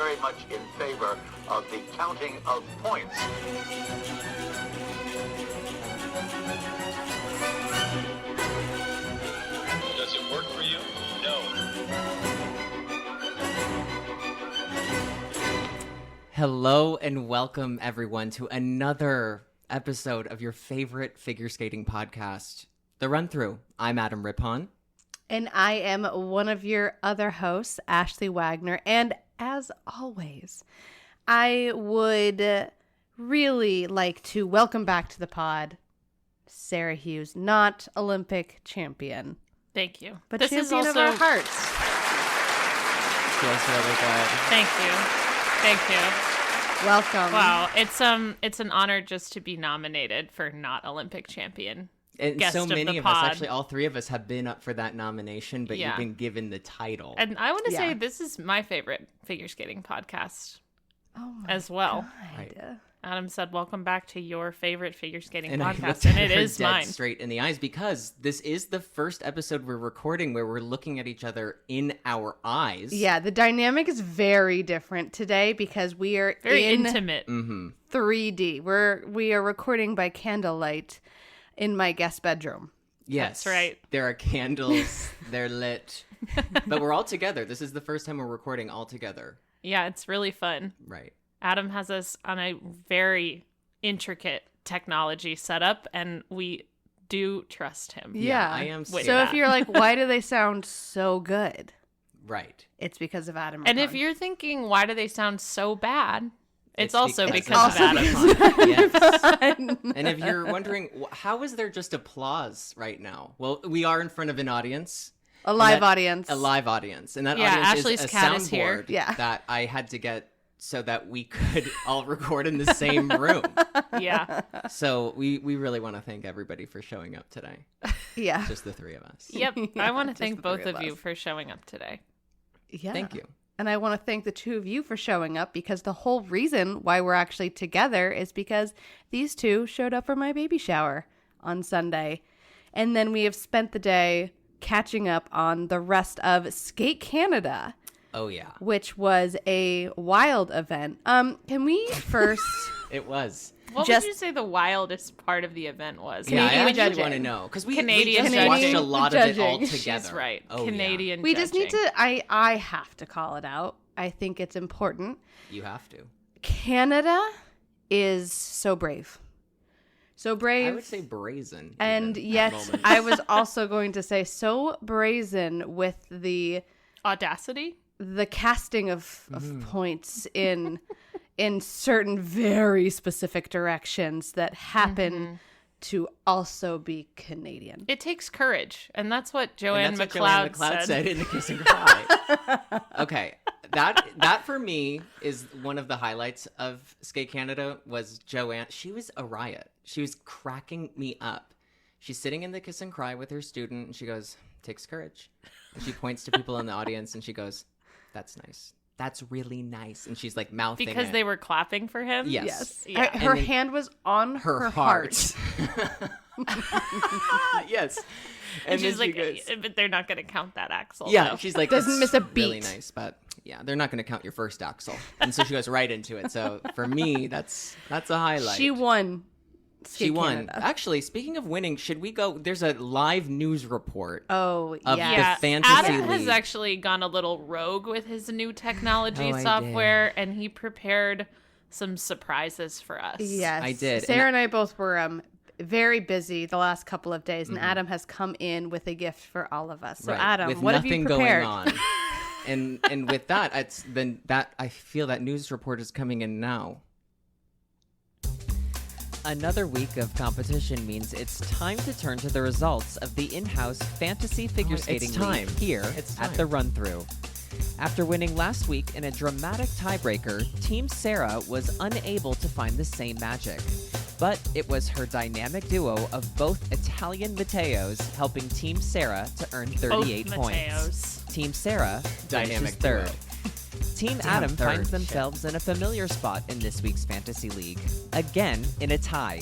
very much in favor of the counting of points. Does it work for you? No. Hello and welcome everyone to another episode of your favorite figure skating podcast, The Run Through. I'm Adam Rippon. And I am one of your other hosts, Ashley Wagner. And as always, I would really like to welcome back to the pod Sarah Hughes, not Olympic champion, Thank you. but this champion is also of our hearts. Feels really good. Thank you. Thank you. Welcome. Wow, it's an honor just to be nominated for not Olympic champion. And Guest so of many the of us, pod. actually all three of us have been up for that nomination, but Yeah. you've been given the title. And I want to say Yeah. this is my favorite figure skating podcast Oh my as well. God. Right. Adam said, "Welcome back to your favorite figure skating And I podcast," looked and at it her is dead mine. straight in the eyes because this is the first episode we're recording where we're looking at each other in our eyes. Yeah, the dynamic is very different today because we are Very in intimate. 3D. We are recording by candlelight in my guest bedroom. Yes. That's right. There are candles, they're lit, but we're all together. This is the first time we're recording all together. Yeah, it's really fun. Right. Adam has us on a very intricate technology setup, and we do trust him. Yeah. I am Wait, So that. if you're like, why do they sound so good? Right. It's because of Adam. And if Rippon. you're thinking, why do they sound so bad? It's It's also it's because also of Adam. because- Yes. And if you're wondering, how is there just applause right now? Well, we are in front of an audience. a live that- audience. A live audience. And that Yeah, audience Ashley's is a cat is here. soundboard Yeah. that I had to get so that we could all record in the same room. Yeah. So we really want to thank everybody for showing up today. Yeah. Just the three of us. Yep. Yeah, I want to just thank the both three of of you us. for showing up today. Yeah. Thank you. And I want to thank the two of you for showing up because the whole reason why we're actually together is because these two showed up for my baby shower on Sunday. And then we have spent the day catching up on the rest of Skate Canada, Oh, yeah. which was a wild event. Can we first... It was. What Just- would you say the wildest part of the event was? Yeah, I Canadian actually judging. want to know. Because we Canadian just watched judging. a lot of it all Judging. together. She's right. Oh, Canadian we just need judging. to... I have to call it out. I think it's important. Yeah. You have to. Canada is so brave. So brave. I would say brazen. And even, at yet, moments. I was also going to say so brazen with the Audacity? casting of points in certain very specific directions that happen to also be Canadian. It takes courage. And that's what And Joanne that's what Joanne McLeod McLeod said. said in the Kiss and Cry. Okay, that for me is one of the highlights of Skate Canada. Was Joanne? She was a riot. She was cracking me up. She's sitting in the Kiss and Cry with her student, and she goes, "Takes courage." And she points to people in the audience, and she goes, "That's nice. That's really nice." And she's like mouthing Because it. they were clapping for him? Yes. Yeah. Her And then- hand was on her heart. Yes. And then she's like, she goes, but they're not going to count that axle. yeah, though. she's like, Doesn't "It's miss a really beat." nice, but yeah, they're not going to count your first axle. And so she goes right into it. So for me, that's a highlight. She won. She Skate won. Canada. Actually, speaking of winning, should we go? There's a live news report. Oh, Of yeah. Yeah, fantasy Adam has league. actually gone a little rogue with his new technology Oh, I software, and he prepared some surprises for us. Yes. I did. Sarah and I both were very busy the last couple of days, and Adam has come in with a gift for all of us. So, Mm-hmm. Right, Adam, with what have nothing you prepared? going on. and with that, I feel that news report is coming in now. Another week of competition means it's time to turn to the results of the in-house fantasy figure it's skating time. league here It's at time. the Run-Through. After winning last week in a dramatic tiebreaker, Team Sarah was unable to find the same magic. But it was her dynamic duo of both Italian Mateos helping Team Sarah to earn 38 Both points. Mateos. Team Sarah Dynamic finishes third. duo. Team Damn, Adam third. finds Shit. themselves in a familiar spot in this week's fantasy league. Again, in a tie.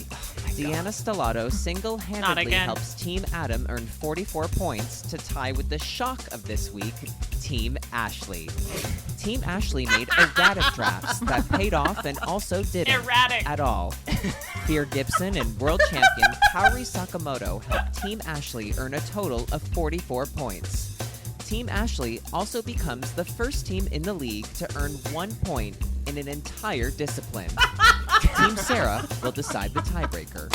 Deanna Stellato Not single-handedly again. helps Team Adam earn 44 points to tie with the shock of this week, Team Ashley. Team Ashley made erratic drafts that paid off and also didn't Erratic. at all. Beer Gibson and world champion Kaori Sakamoto helped Team Ashley earn a total of 44 points. Team Ashley also becomes the first team in the league to earn 1 point in an entire discipline. Team Sarah will decide the tiebreaker.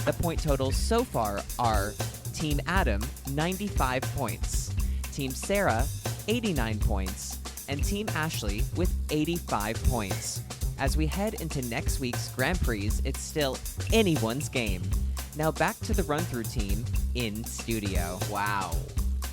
The point totals so far are Team Adam, 95 points, Team Sarah, 89 points, and Team Ashley with 85 points. As we head into next week's Grand Prix, it's still anyone's game. Now back to the run-through team in studio. Wow.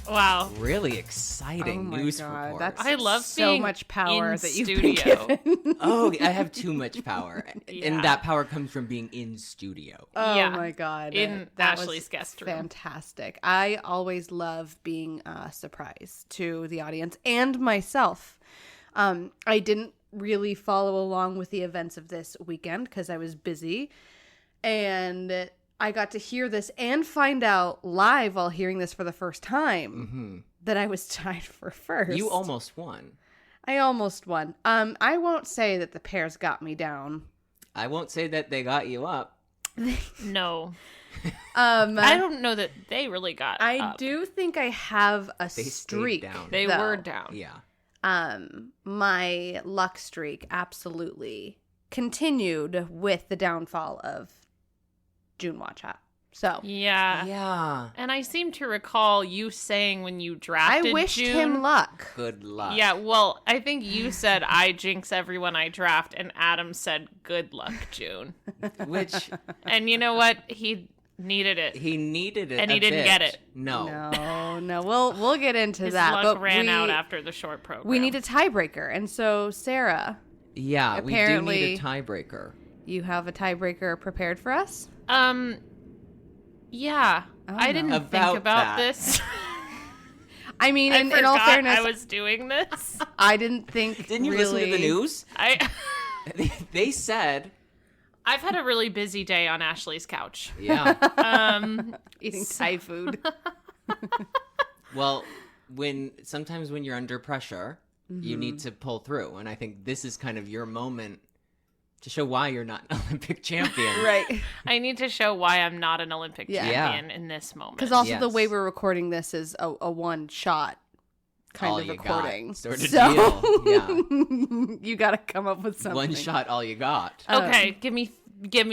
Wow. Really exciting Oh my news God, report. that's I love so being much power in that you've studio. been given. Oh, I have too much power. Yeah. And that power comes from being in studio. Oh Yeah. my God. In that was Ashley's guest room. fantastic. I always love being a surprise to the audience and myself. I didn't really follow along with the events of this weekend because I was busy. And I got to hear this and find out live while hearing this for the first time that I was tied for first. You almost won. I almost won. I won't say that the pairs got me down. I won't say that they got you up. No. I don't know that they really got I up. do think I have a They stayed streak. down. They though. were down. Yeah. My luck streak absolutely continued with the downfall of June Watch Hat. So Yeah. Yeah. And I seem to recall you saying when you drafted I wished June, him luck. Good luck. Yeah, well, I think you said I jinx everyone I draft, and Adam said good luck, June. Which And you know what? He needed it. he needed it. And a he didn't bit. get it. No. We'll get into His that. luck but ran out after the short program. we need a tiebreaker, and so Sarah, Yeah, Apparently- we do need a tiebreaker. you have a tiebreaker prepared for us? Yeah. Oh, I didn't no. think About about that. this. I mean, I in all forgot fairness, I was doing this. I didn't think. Didn't you really... listen to the news? I They said, I've had a really busy day on Ashley's couch. yeah. Eating Thai food. Well, sometimes when you're under pressure, you need Mm-hmm. to pull through, and I think this is kind of your moment to show why you're not an Olympic champion. Right. I need to show why I'm not an Olympic Yeah. champion in this moment. Because also the Yes. way we're recording this is a one shot kind All of you recording. got, sort of so deal. Yeah. you got to come up with something. One shot, all you got. Okay, give me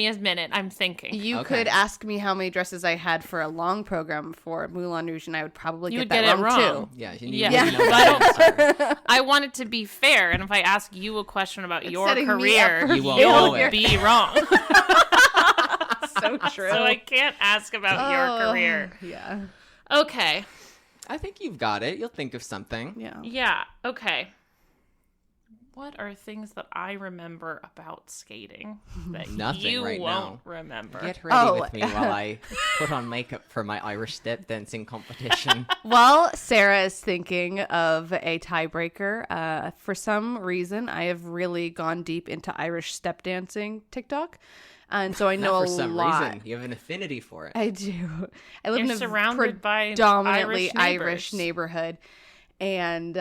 a minute. I'm thinking. You Okay. could ask me how many dresses I had for a long program for Moulin Rouge, and I would probably You get would that get it wrong, wrong. too. Yeah, you Yeah. need to know I the answer. I want it to be fair, and if I ask you a question about your setting me up career, for You won't you'll know it. be wrong. So true. So I can't ask about your career. Yeah. Okay. I think you've got it. You'll think of something. Yeah. Yeah. Okay. What are things that I remember about skating that Nothing you right won't now. remember? Get ready Oh. with me while I put on makeup for my Irish step dancing competition. While Sarah is thinking of a tiebreaker, for some reason, I have really gone deep into Irish step dancing TikTok. And so I know Not for a some lot. reason. You have an affinity for it. I do. I live You're in a surrounded by predominantly Irish Irish neighbors. neighborhood. And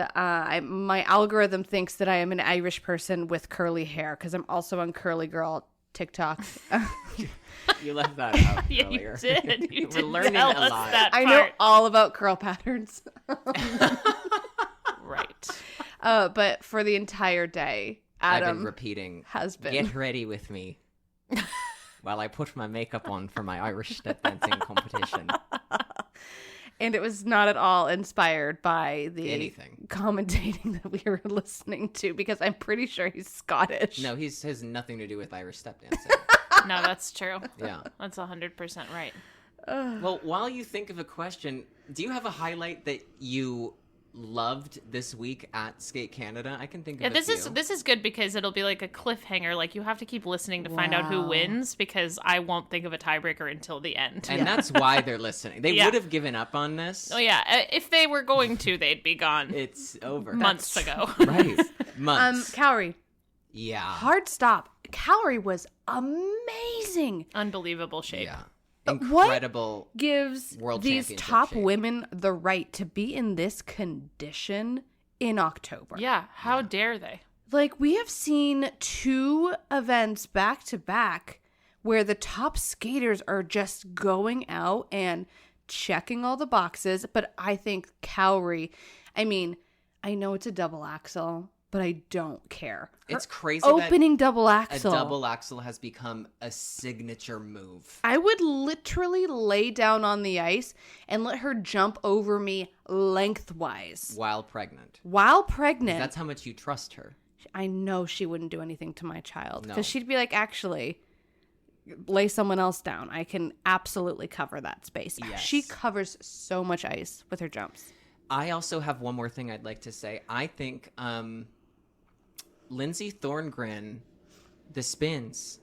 my algorithm thinks that I am an Irish person with curly hair because I'm also on Curly Girl TikTok. You left that out Yeah, earlier. you did. You We're did learning tell a us lot. that I know part. all about curl patterns. Right. But for the entire day, I've been Adam repeating, has been. get ready with me while I put my makeup on for my Irish step dancing competition. And it was not at all inspired by the Anything. commentating that we were listening to because I'm pretty sure he's Scottish. No, he has nothing to do with Irish step dancing. No, that's true. Yeah. That's 100% right. Well, while you think of a question, do you have a highlight that you loved this week at Skate Canada? I can think of Yeah, a this few. is good because it'll be like a cliffhanger. Like you have to keep listening to find out who Wow. wins because I won't think of a tiebreaker until the end. And that's why they're listening. They Yeah. would have given up on this. Oh yeah, if they were going to, they'd be gone It's over. months ago. Right. Months. Calorie. Yeah. Hard stop. Calorie was amazing. Unbelievable shape. Yeah. What Incredible. gives World these championship top shape. women the right to be in this condition in October. Yeah, how dare they? Like, we have seen 2 events back to back where the top skaters are just going out and checking all the boxes. But I think Cowrie, I mean, I know it's a double axel, but I don't care. It's crazy opening double a axel. double axel has become a signature move. I would literally lay down on the ice and let her jump over me lengthwise. While pregnant. While pregnant. That's how much you trust her. I know she wouldn't do anything to my child. No. Because she'd be like, actually, lay someone else down. I can absolutely cover that space. Yes. She covers so much ice with her jumps. I also have one more thing I'd like to say. I think Lindsay Thorngren, the spins.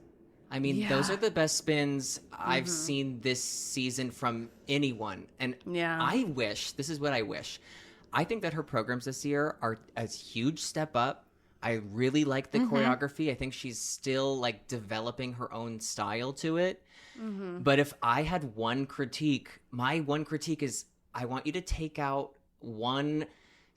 I mean, those are the best spins I've seen this season from anyone. And I wish, this is what I wish. I think that her programs this year are a huge step up. I really like the choreography. I think she's still like developing her own style to it. But if I had one critique, my one critique is I want you to take out one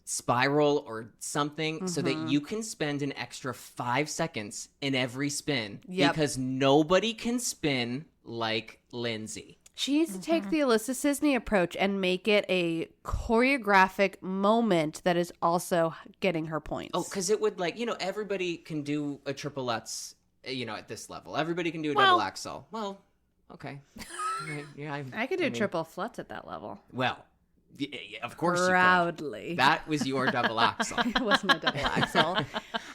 spiral or something so that you can spend an extra 5 seconds in every spin because nobody can spin like Lindsay. She needs to take the Alyssa Cisney approach and make it a choreographic moment that is also getting her points. Oh, because it would everybody can do a triple Lutz, at this level. Everybody can do a double axel. Well, okay. Right, yeah, I could do triple flutz at that level. Well, of course proudly. you could. That was your double axel. It wasn't a double axel.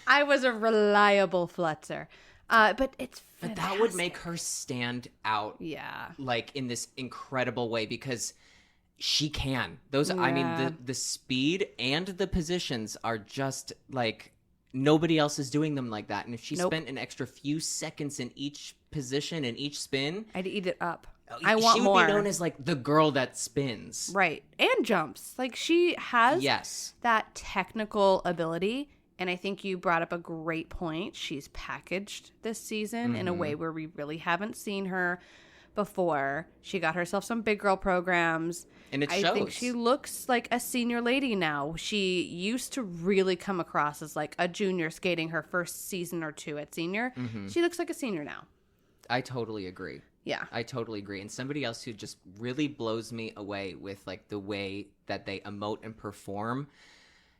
I was a reliable flutzer. But it's fantastic. But that would make her stand out. Yeah. Like in this incredible way because she can. I mean, the speed and the positions are just like nobody else is doing them like that. And if she spent an extra few seconds in each position and each spin, I'd eat it up. I want she would more. be known as like the girl that spins. Right. And jumps. Like she has yes. that technical ability. And I think you brought up a great point. She's packaged this season in a way where we really haven't seen her before. She got herself some big girl programs. And it shows. I think she looks like a senior lady now. She used to really come across as like a junior skating her first season or 2 at senior. She looks like a senior now. I totally agree. Yeah. I totally agree. And somebody else who just really blows me away with like the way that they emote and perform.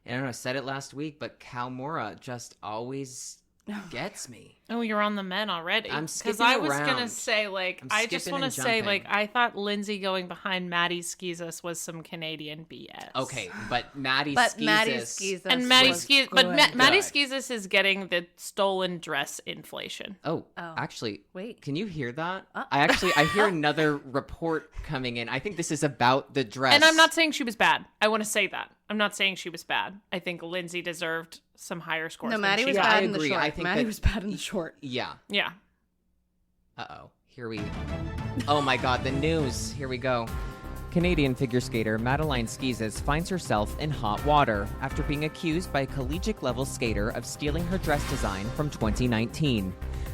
I don't know, I said it last week, but Kalmura just always gets me. Oh, you're on the men already. I'm skipping Because I was around. going to say, like, I just want to say, like, I thought Lindsay going behind Maddie Skizas was some Canadian BS. Okay, but Maddie But Skizas. Maddie Skizas And Maddie was Skizas, good. but Maddie Skizas is getting the stolen dress inflation. Oh, actually, wait. Can you hear that? I hear another report coming in. I think this is about the dress. And I'm not saying she was bad. I want to say that. I'm not saying she was bad. I think Lindsay deserved some higher scores. No, Maddie was Yeah, I bad in the agree. short. I think Maddie that- was bad in the short. Yeah. Yeah. Uh-oh. Oh my god, the news. Here we go. Canadian figure skater Madeline Skizas finds herself in hot water after being accused by a collegiate-level skater of stealing her dress design from 2019.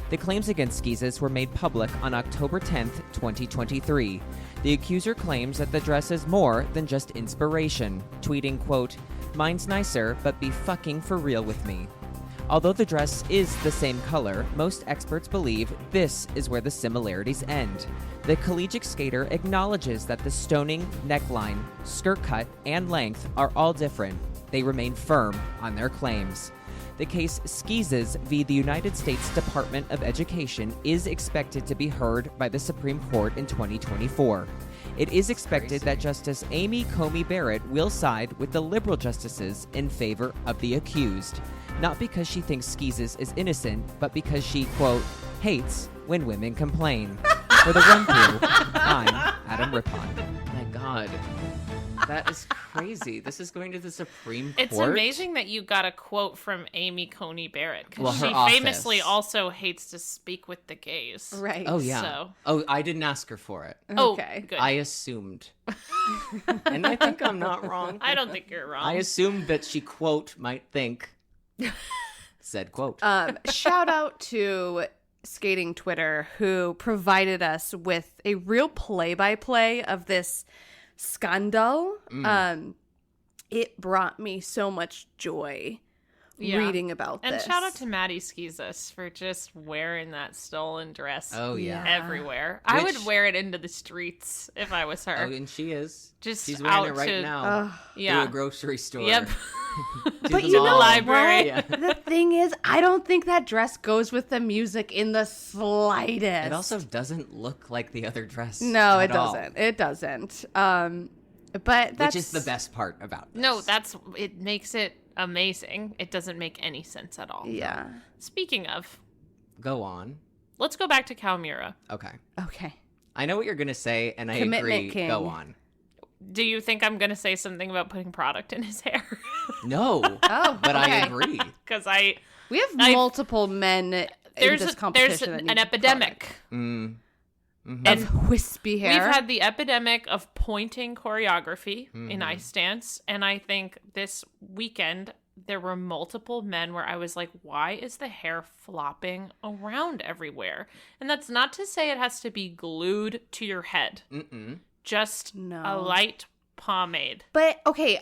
The claims against Skizas were made public on October 10th, 2023. The accuser claims that the dress is more than just inspiration, tweeting, quote, "Mine's nicer, but be fucking for real with me." Although the dress is the same color, most experts believe this is where the similarities end. The collegiate skater acknowledges that the stoning, neckline, skirt cut, and length are all different. They remain firm on their claims. The case Skizas v. the United States Department of Education is expected to be heard by the Supreme Court in 2024. It is expected that Justice Amy Coney Barrett will side with the liberal justices in favor of the accused. Not because she thinks Skizas is innocent, but because she, quote, hates when women complain. For the run-through, I'm Adam Rippon. My god. That is crazy. This is going to the Supreme Court. It's amazing that you got a quote from Amy Coney Barrett because Well, her she office. famously also hates to speak with the gays. Right. Oh, yeah. So. Oh, I didn't ask her for it. Okay. Oh, good. I assumed. And I think I'm not wrong. I don't think you're wrong. I assumed that she, quote, might think, said quote. Shout out to Skating Twitter who provided us with a real play-by-play of this scandal. it brought me so much joy reading about and this. shout out to Maddie Skizas for just wearing that stolen dress Oh, yeah. everywhere. I Which- would wear it into the streets if I was her. Oh, and she is. Just She's wearing out it right to- now. Yeah. To a grocery store. Yep. To But the you know mall. library. Yeah. The thing is, I don't think that dress goes with the music in the slightest. It also doesn't look like the other dress. no, at it all, doesn't. It doesn't. But that's Which is the best part about this. No, it makes it amazing. It doesn't make any sense at all. Yeah. Speaking of, Go on. let's go back to Calmira. Okay. Okay. I know what you're going to say, and I Commitment agree. king. Go on. Do you think I'm going to say something about putting product in his hair? No. Oh, But I okay. agree. Because We have I- multiple men in there's this there's competition. that an need epidemic. Mm. product. Of wispy hair. We've had the epidemic of pointing choreography Mm-hmm. in ice dance, and I think this weekend there were multiple men where I was like, why is the hair flopping around everywhere? And that's not to say it has to be glued to your head. Mm-mm. Just No. a light pomade. But okay,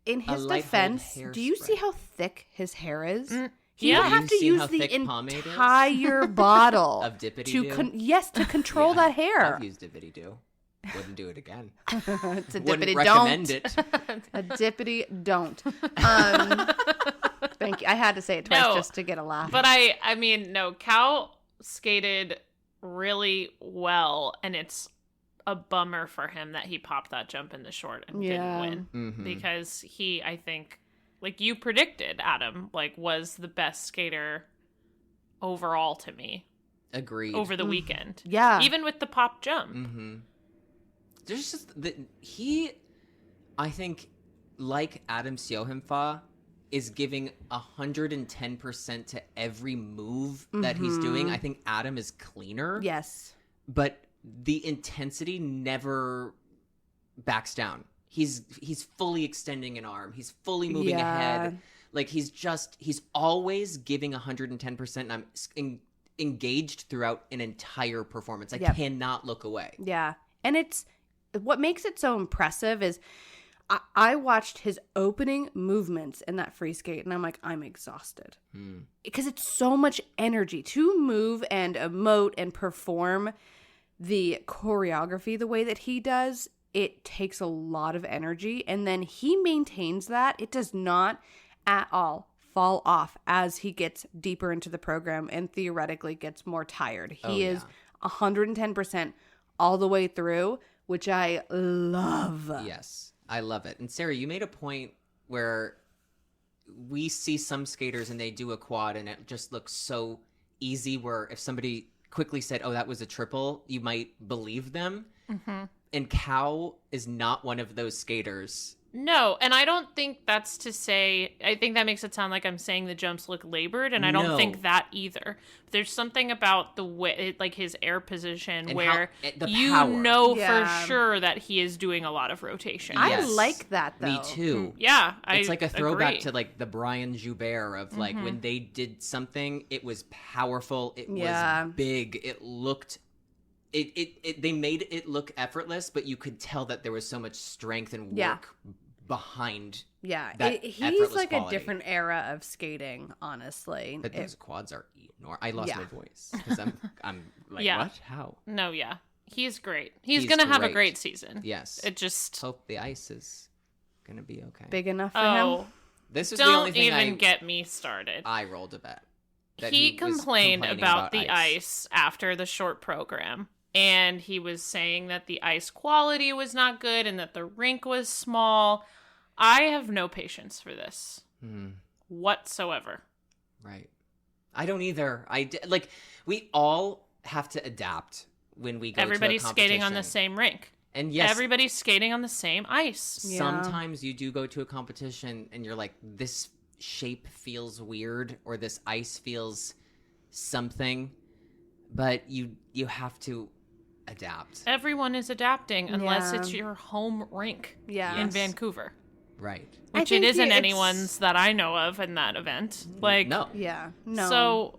in A his light defense, hold do you see hairspray. how thick his hair is? He Yeah. would Have have you to seen use how the thick pomade is? entire bottle Of Dippity to Doo? yes, to control Yeah. that hair. I've used Dippity Doo. Wouldn't do it again. It's a Wouldn't dippity recommend don't. it. A dippity don't. Thank you. I had to say it twice No, just to get a laugh. But I mean, no, Cal skated really well, and it's a bummer for him that he popped that jump in the short and Yeah. didn't win. Mhm. Because he, I think, like you predicted, Adam, like was the best skater overall to me Agreed. over the weekend. yeah. Even with the pop jump. Mm-hmm. There's just I think, like Adam Siohimfa, is giving 110% to every move that he's doing. I think Adam is cleaner. yes. But the intensity never backs down. He's fully extending an arm. He's fully moving Yeah. ahead. Like he's always giving 110%, and I'm engaged throughout an entire performance. I Yep. cannot look away. Yeah. And it's what makes it so impressive is I watched his opening movements in that free skate and I'm like, I'm exhausted. Because it's so much energy to move and emote and perform the choreography the way that he does. It takes a lot of energy, and then he maintains that. It does not at all fall off as he gets deeper into the program and theoretically gets more tired. He is 110% all the way through, which I love. Yes, I love it. And Sarah, you made a point where we see some skaters and they do a quad and it just looks so easy, where if somebody quickly said, oh, that was a triple, you might believe them. Mm-hmm. And Cow is not one of those skaters. No, and I don't think that's to say, I think that makes it sound like I'm saying the jumps look labored, and I don't No. think that either. There's something about the way, like his air position, And where the you power. know Yeah. for sure that he is doing a lot of rotation. I Yes. like that, though. Me too. Yeah, It's like a throwback agree. to like the Brian Joubert of like when they did something, it was powerful, it Yeah. was big, it looked they made it look effortless, but you could tell that there was so much strength and work Yeah. behind Yeah. that He's effortless like quality. a different era of skating, honestly. But those quads are I lost Yeah. my voice because I'm like, Yeah. what? How? No, yeah. He's great. He's He's going to have a great. great season. Yes. It just, Hope the ice is gonna be okay. Big enough for oh, him. This is the only don't thing even get me started. I rolled a bet. that He was complained complaining about the ice after the short program, and he was saying that the ice quality was not good and that the rink was small. I have no patience for this whatsoever. Right. I don't either. Like, we all have to adapt when we go Everybody's to a skating on the competition. same rink. And yes, Everybody's skating on the same ice. Yeah. sometimes you do go to a competition and you're like, this shape feels weird or this ice feels something, but you have to adapt. Everyone is adapting unless Yeah. it's your home rink Yeah. in Yes. Vancouver, Right. I which it think isn't it's- anyone's that I know of in that event. Like, No. Yeah. No. So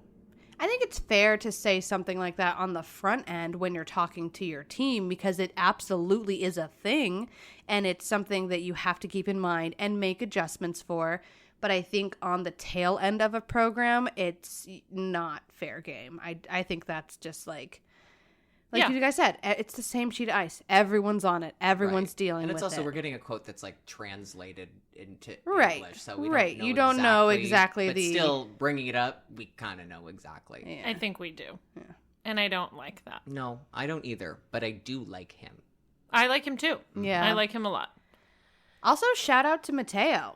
I think it's fair to say something like that on the front end when you're talking to your team, because it absolutely is a thing and it's something that you have to keep in mind and make adjustments for. But I think on the tail end of a program, it's not fair game. I think that's just like you guys said, it's the same sheet of ice. Everyone's on it. Everyone's dealing with it. And it's also, we're getting a quote that's like translated into Right. English. So we Right. don't know You don't know exactly but the... still, bringing it up, we kind of know exactly. Yeah. I think we do. Yeah. And I don't like that. No, I don't either, but I do like him. I like him too. Yeah. I like him a lot. Also, shout out to Mateo.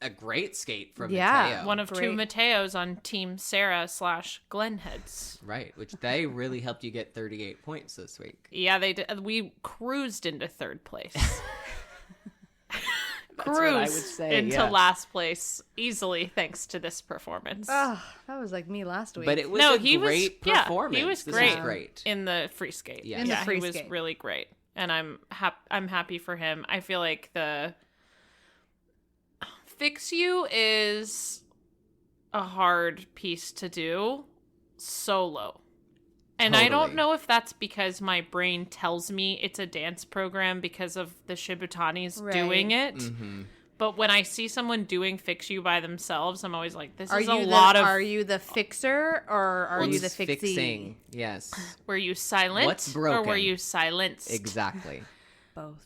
A great skate from Yeah, Mateo. One of Great. two Mateos on Team Sarah / Glenheads. Right, which they really helped you get 38 points this week. Yeah, they did. We cruised into third place. what I would Cruised say, into yeah. last place easily thanks to this performance. Oh, that was like me last week. But it was No, a he was- great yeah, performance. he was This great. was great. In the free skate. Yes. In the free he was skate. really great. And I'm happy for him. I feel like the Fix You is a hard piece to do solo. And I don't Totally. know if that's because my brain tells me it's a dance program because of the Shibutanis Right. doing it. Mm-hmm. But when I see someone doing Fix You by themselves, I'm always like, this Are is you a lot of... Are you the fixer or are you the fixie? Fixing? Yes, Were you silent? What's Or were broken? you silenced? exactly. Both.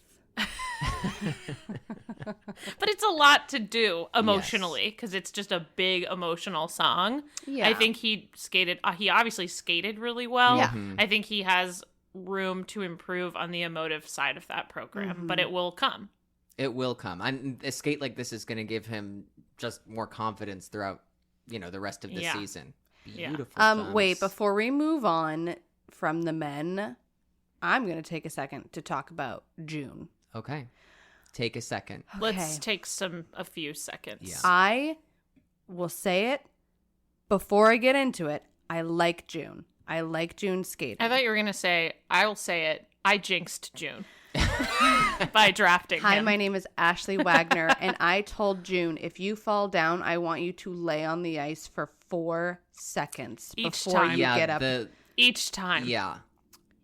But it's a lot to do emotionally because it's just a big emotional song. Yeah. I think he skated. He obviously skated really well. Yeah. Mm-hmm. I think he has room to improve on the emotive side of that program, but it will come. It will come. A skate like this is going to give him just more confidence throughout, the rest of the Yeah. season. Yeah. Beautiful. Wait, stunts. before we move on from the men, I'm going to take a second to talk about June. Okay. Take a second. Let's take a few seconds. Yeah. I will say it before I get into it. I like June. I like June skating. I thought you were gonna say, I will say it. I jinxed June by drafting Hi, him. my name is Ashley Wagner, and I told June, if you fall down, I want you to lay on the ice for 4 seconds Each before time. you get up. Each time. Yeah.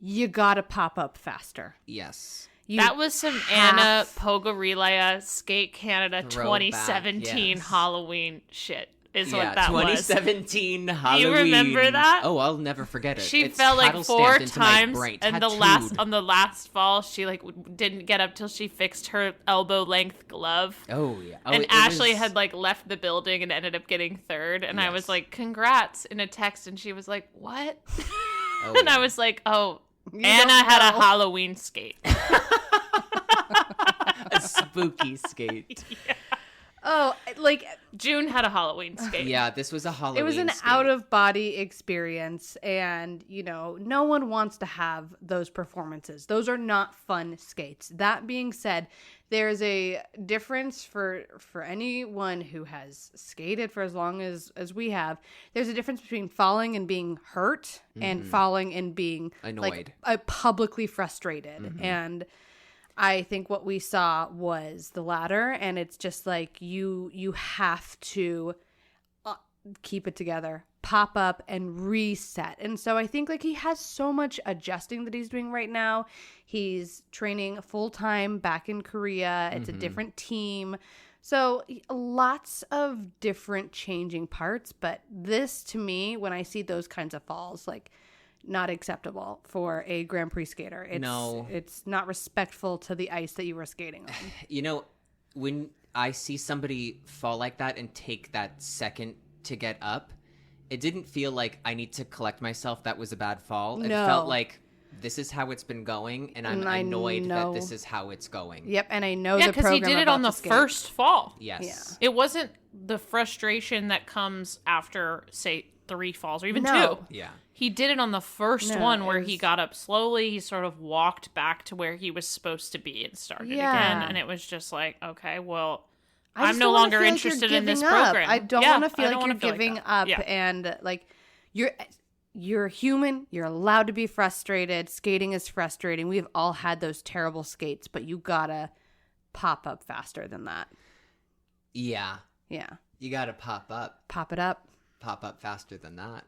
You gotta pop up faster. Yes. You That was some have- Anna Pogorilaya Skate Canada Throwback, 2017 yes. Halloween shit is Yeah, what that was. 2017 Halloween. You remember that? Oh, I'll never forget it. She It's fell like title 4 stamped into my times, brain, and tattooed. on the last fall, she like didn't get up till she fixed her elbow length glove. Oh yeah. Oh, And it Ashley was- had like left the building and ended up getting third, and I Yes. was like, "Congrats!" in a text, and she was like, "What?" Oh, and yeah. I was like, "Oh, You Anna don't had a know. Halloween skate." a spooky skate. Oh, like June had a Halloween skate. Yeah, this was a Halloween. it was an skate. out of body experience, and no one wants to have those performances. Those are not fun skates. That being said, there's a difference for anyone who has skated for as long as we have. There's a difference between falling and being hurt and falling and being Annoyed. like publicly frustrated. And I think what we saw was the latter, and it's just like you have to keep it together, pop up, and reset. And so I think like he has so much adjusting that he's doing right now. He's training full time back in Korea. It's a different team. So lots of different changing parts. But this, to me, when I see those kinds of falls, like not acceptable for a Grand Prix skater. It's not respectful to the ice that you were skating on. When I see somebody fall like that and take that second to get up, it didn't feel like I need to collect myself. That was a bad fall. It No. felt like this is how it's been going, and I'm And I annoyed know- that this is how it's going. Yep, and I know Yeah, the because program he did it about on the to skate. first fall. Yes. It wasn't the frustration that comes after, say, 3 falls or even No. 2. Yeah. He did it on the first No, one it where was- he got up slowly. He sort of walked back to where he was supposed to be and started Yeah. again. And it was just like, okay, well, I I'm just no don't wanna longer feel like interested you're in this giving up. program. I don't Yeah, want to feel I don't like you're wanna feel giving that. up, Yeah. and like you're human. You're allowed to be frustrated. Skating is frustrating. We've all had those terrible skates, but you gotta pop up faster than that. Yeah. Yeah, You got to pop up pop it up. faster than that.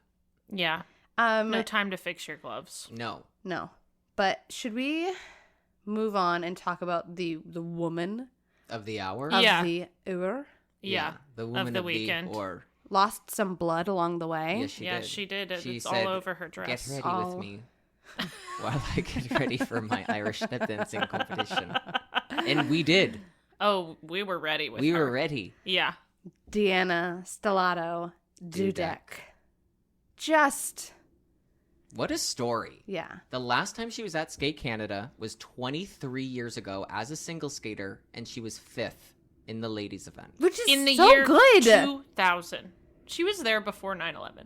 Yeah. No time to fix your gloves. No. No. But should we move on and talk about the woman Of the hour? of Yeah. the hour? Yeah. The woman the weekend. or Lost some blood along the way. yes, she Yeah, did. she did. She It's said, all over her dress. Get ready Oh. with me while I get ready for my Irish step dancing competition. And we did. Oh, we were ready with We her. were ready. Yeah. Deanna Stellato Dudek. Just, What a story. yeah. The last time she was at Skate Canada was 23 years ago as a single skater, and she was 5th in the ladies event. Which is In the so year good. 2000. She was there before 9/11.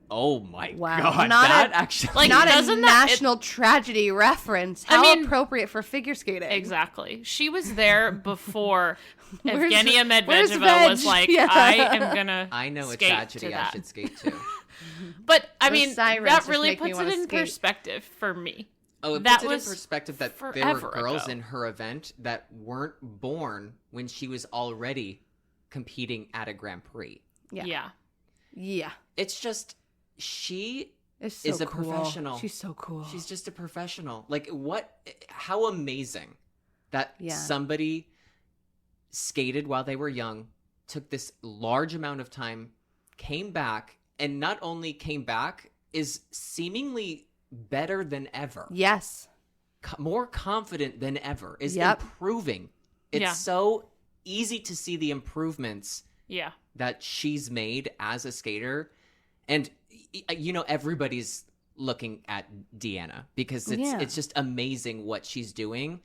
Oh my Wow. god, Not that a- actually Like, Not a doesn't that- national tragedy reference. I How mean- appropriate for figure skating. Exactly. She was there before Where's- Evgenia where's Medvedeva was Veg? like, Yeah. I am gonna I know a skate tragedy to I that. should skate to. But I Those mean, sirens that just really make me puts wanna it in skate. perspective for me. Oh, it That puts it in was perspective that there were forever girls ago. in her event that weren't born when she was already competing at a Grand Prix. Yeah. Yeah. Yeah. It's just, she It's so is a cool. professional. She's so cool. She's just a professional. Like, how amazing that Yeah. somebody skated while they were young, took this large amount of time, came back, and not only came back, is seemingly better than ever. Yes. More confident than ever, is Yep. improving. It's Yeah. so easy to see the improvements Yeah. that she's made as a skater. And everybody's looking at Deanna because Yeah. it's just amazing what she's doing.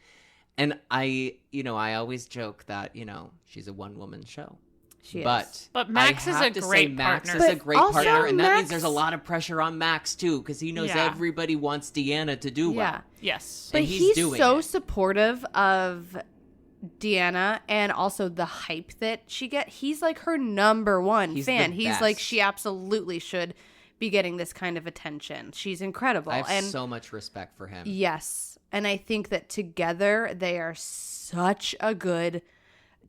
And I always joke that, she's a one-woman show. She But is. But Max I is have a to say great Max partner. is a But great also partner, and that means Max- there's a lot of pressure on Max too, because he knows Yeah. everybody wants Deanna to do Yeah. well. Yes. But and he's he's doing so it. supportive of Deanna and also the hype that she he's like her number one He's the fan. He's like, best. she absolutely should be getting this kind of attention. She's incredible. I have and so much respect for him. yes. And I think that together they are such a good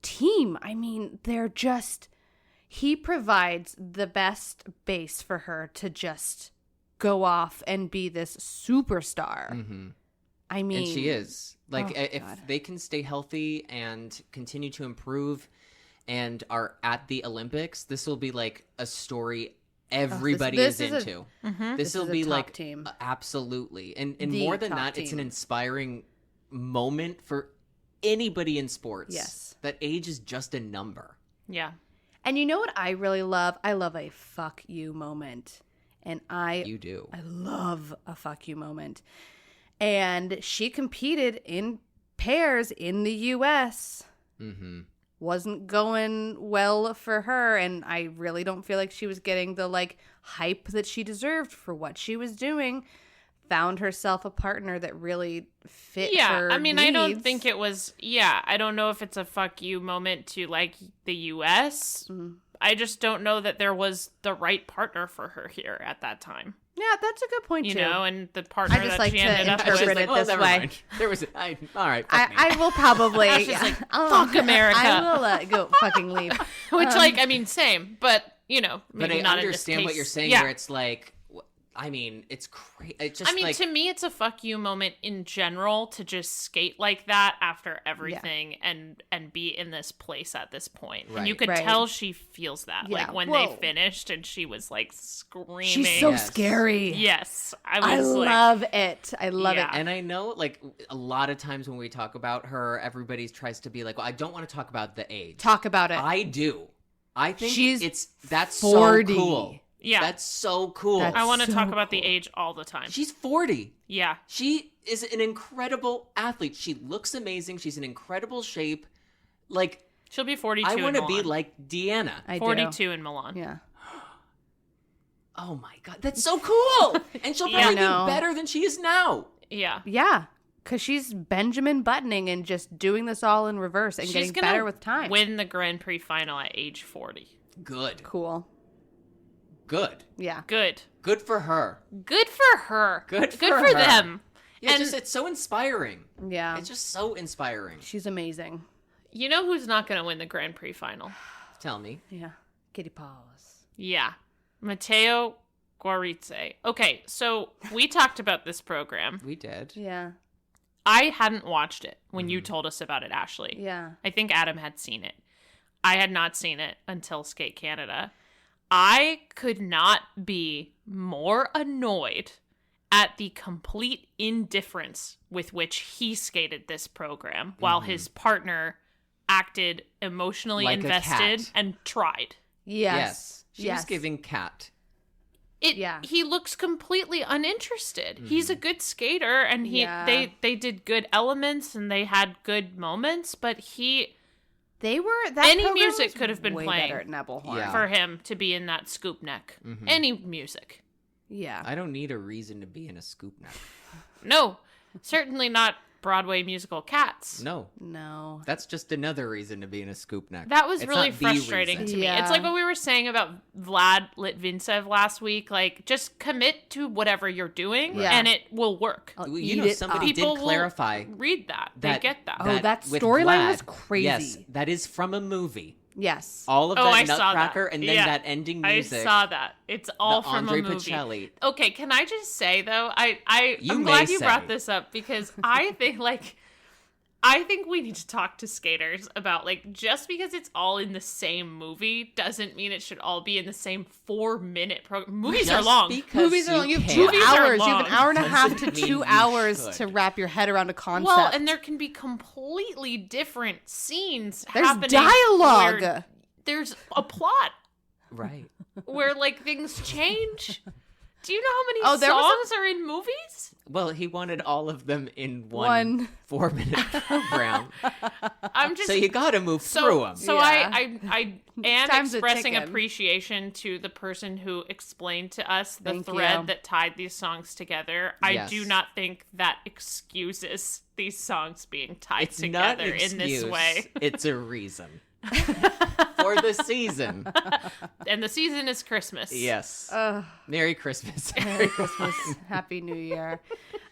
team. I mean, he provides the best base for her to just go off and be this superstar. Mm-hmm. I mean, And she is. Like, Oh, if God. they can stay healthy and continue to improve and are at the Olympics, this will be like a story everybody this is is a- into. Mhm. This will is a be top like, team. absolutely. And The more than top that, it's an team. inspiring moment for anybody in sports. Yes. That age is just a number. Yeah. And you know what I really love? I love a fuck you moment. And You do. I love a fuck you moment. And she competed in pairs in the US. Mm-hmm. Wasn't going well for her, and I really don't feel like she was getting the hype that she deserved for what she was doing. Found herself a partner that really fit Yeah. her I mean, I don't needs. think it was. Yeah. I don't know if it's a fuck you moment to the US. Mhm. I just don't know that there was the right partner for her here at that time. Yeah, that's a good point You too. know, and the partner I just that like she to ended up interpret with. it this way. There was all right. fuck me. I will probably. She's yeah. like, I'll- "Fuck America." I will go fucking leave. Which, I mean, same, but but maybe I not understand in this what case. you're saying, Yeah. where it's like, I mean, it's crazy. It's just I mean, like, to me, it's a fuck you moment in general to just skate like that after everything and be in this place at this point. And you Right. could Right. tell she feels that. Yeah. Like when Whoa. they finished and she was like screaming. She's so Yes. scary. Yes, I I was like, love it. I love Yeah. it. and I know, like, a lot of times when we talk about her, everybody tries to be like, well, I don't want to talk about the age. Talk about it. I do. I think She's that's 40. so cool. Yeah. That's so cool. That's- I want to so talk about the cool. age all the time. She's 40. Yeah. She is an incredible athlete. She looks amazing. She's in incredible shape. Like, She'll be 42 I want to be like Deanna. I do. 42 in Milan. Yeah. Oh my god, that's so cool! And she'll Yeah. probably I know. be better than she is now. Yeah. Yeah. Because she's Benjamin buttoning and just doing this all in reverse and She's getting gonna better with time. win the Grand Prix final at age 40. Good. Cool. Good. Yeah. Good. Good for her. Good for her. Good for for her. them. Yeah, And- it's so inspiring. Yeah. It's just so inspiring. She's amazing. You know who's not going to win the Grand Prix final? Tell me. Yeah. Kitty paws. Yeah. Matteo Goritse. Okay, so we talked about this program. We did. Yeah. I hadn't watched it when you told us about it, Ashley. Yeah. I think Adam had seen it. I had not seen it until Skate Canada. I could not be more annoyed at the complete indifference with which he skated this program while his partner acted emotionally Like a invested cat. and tried. Yes. She was giving cat. He looks completely uninterested. He's a good skater, and they did good elements and they had good moments, but any music could have been playing better at Nebelhorn. Yeah. for him to be in that scoop neck. Any music. Yeah. I don't need a reason to be in a scoop neck. No, certainly not Broadway musical Cats. No. No. That's just another reason to be in a scoop neck. That was It's really not the frustrating reason. to me. Yeah. It's like what we were saying about Vlad Litvintsev last week. Like, just commit to whatever you're doing, Yeah. and it will work. You Eat know, it somebody up. People did will clarify read that. They that. get that. Oh, that with storyline Vlad, was crazy. Yes, that is from a movie. Yes. All of Oh, that I saw that. Nutcracker and then Yeah. that ending music. I saw that. It's all the from Andre a movie. Bocelli. Okay, can I just say though, You I'm may glad you say. brought this up because I think we need to talk to skaters about just because it's all in the same movie doesn't mean it should all be in the same 4-minute program. Movies are Just long. because Movies are long. You have can. 2 Movies are hours. You have an long. hour and a half to Doesn't mean 2 you hours should. to wrap your head around a concept. Well, and there can be completely different scenes There's happening. dialogue. where There's a plot Right. where things change. Do you know how many Oh, there was songs are in movies? Well, he wanted all of them in One. one 4-minute program. I'm just So you got to move through them. So Yeah. I am Time's a expressing ticking. appreciation to the person who explained to us the Thank thread you. that tied these songs together. I Yes. do not think that excuses these songs being tied It's not together an excuse. in this way. It's a reason. For the season. And the season is Christmas. Yes. Ugh. Merry Christmas. Merry Christmas, Happy New Year.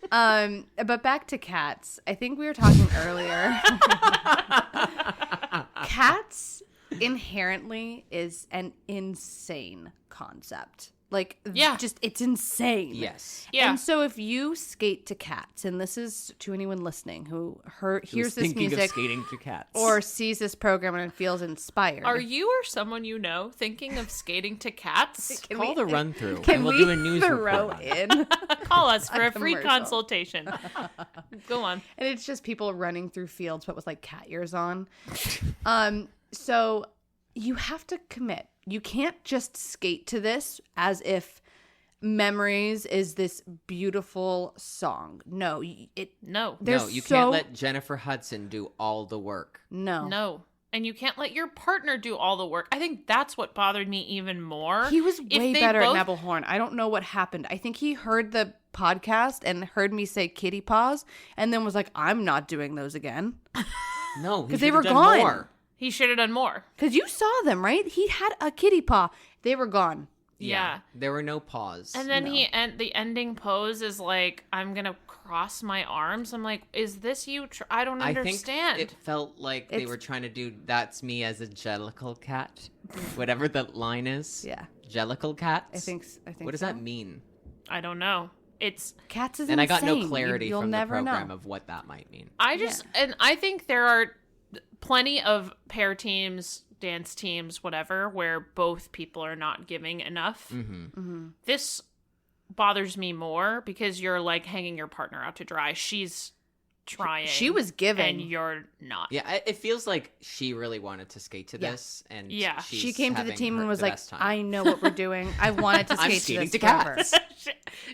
But back to Cats. I think we were talking earlier. Cats inherently is an insane concept. Yeah. Just it's insane. Yes. Yeah. And so if you skate to Cats, and this is to anyone listening who hears this Thinking music of skating to cats. or sees this program and feels inspired. Are you or someone you know thinking of skating to Cats? Can Call we- the run through Can and we'll we do a news throw report on it. in? Call us for A a free commercial. consultation. Go on. And it's just people running through fields, but with cat ears on. So you have to commit. You can't just skate to this as if Memories is this beautiful song. No, No. there's No, you so- can't let Jennifer Hudson do all the work. no. No. And you can't let your partner do all the work. I think that's what bothered me even more. He was If way they better both- at Nebelhorn. I don't know what happened. I think he heard the podcast and heard me say kitty paws and then was like, I'm not doing those again. No, 'Cause they were done gone. More. He should have done more. Because you saw them, right? He had a kitty paw. They were gone. Yeah. There were no paws. And then No. the ending pose is like, I'm going to cross my arms. I'm like, is this you? I don't I understand. think it felt like they It's- were trying to do "That's me as a jellicle cat," whatever the line is. Yeah. Jellicle cats. I think What does so. that mean? I don't know. It's, Cats is And I got no insane. clarity You'll from the never program know. of what that might mean. and I think there are plenty of pair teams, dance teams, whatever, where both people are not giving enough. Mm-hmm. This bothers me more because you're like hanging your partner out to dry. She's trying. She was giving. and you're not. Yeah, it feels like she really wanted to skate to Yeah. this, and Yeah. she's She came to the having team and the was like, best time. I know what we're doing. I wanted to I'm skate to skating this to forever. Cats.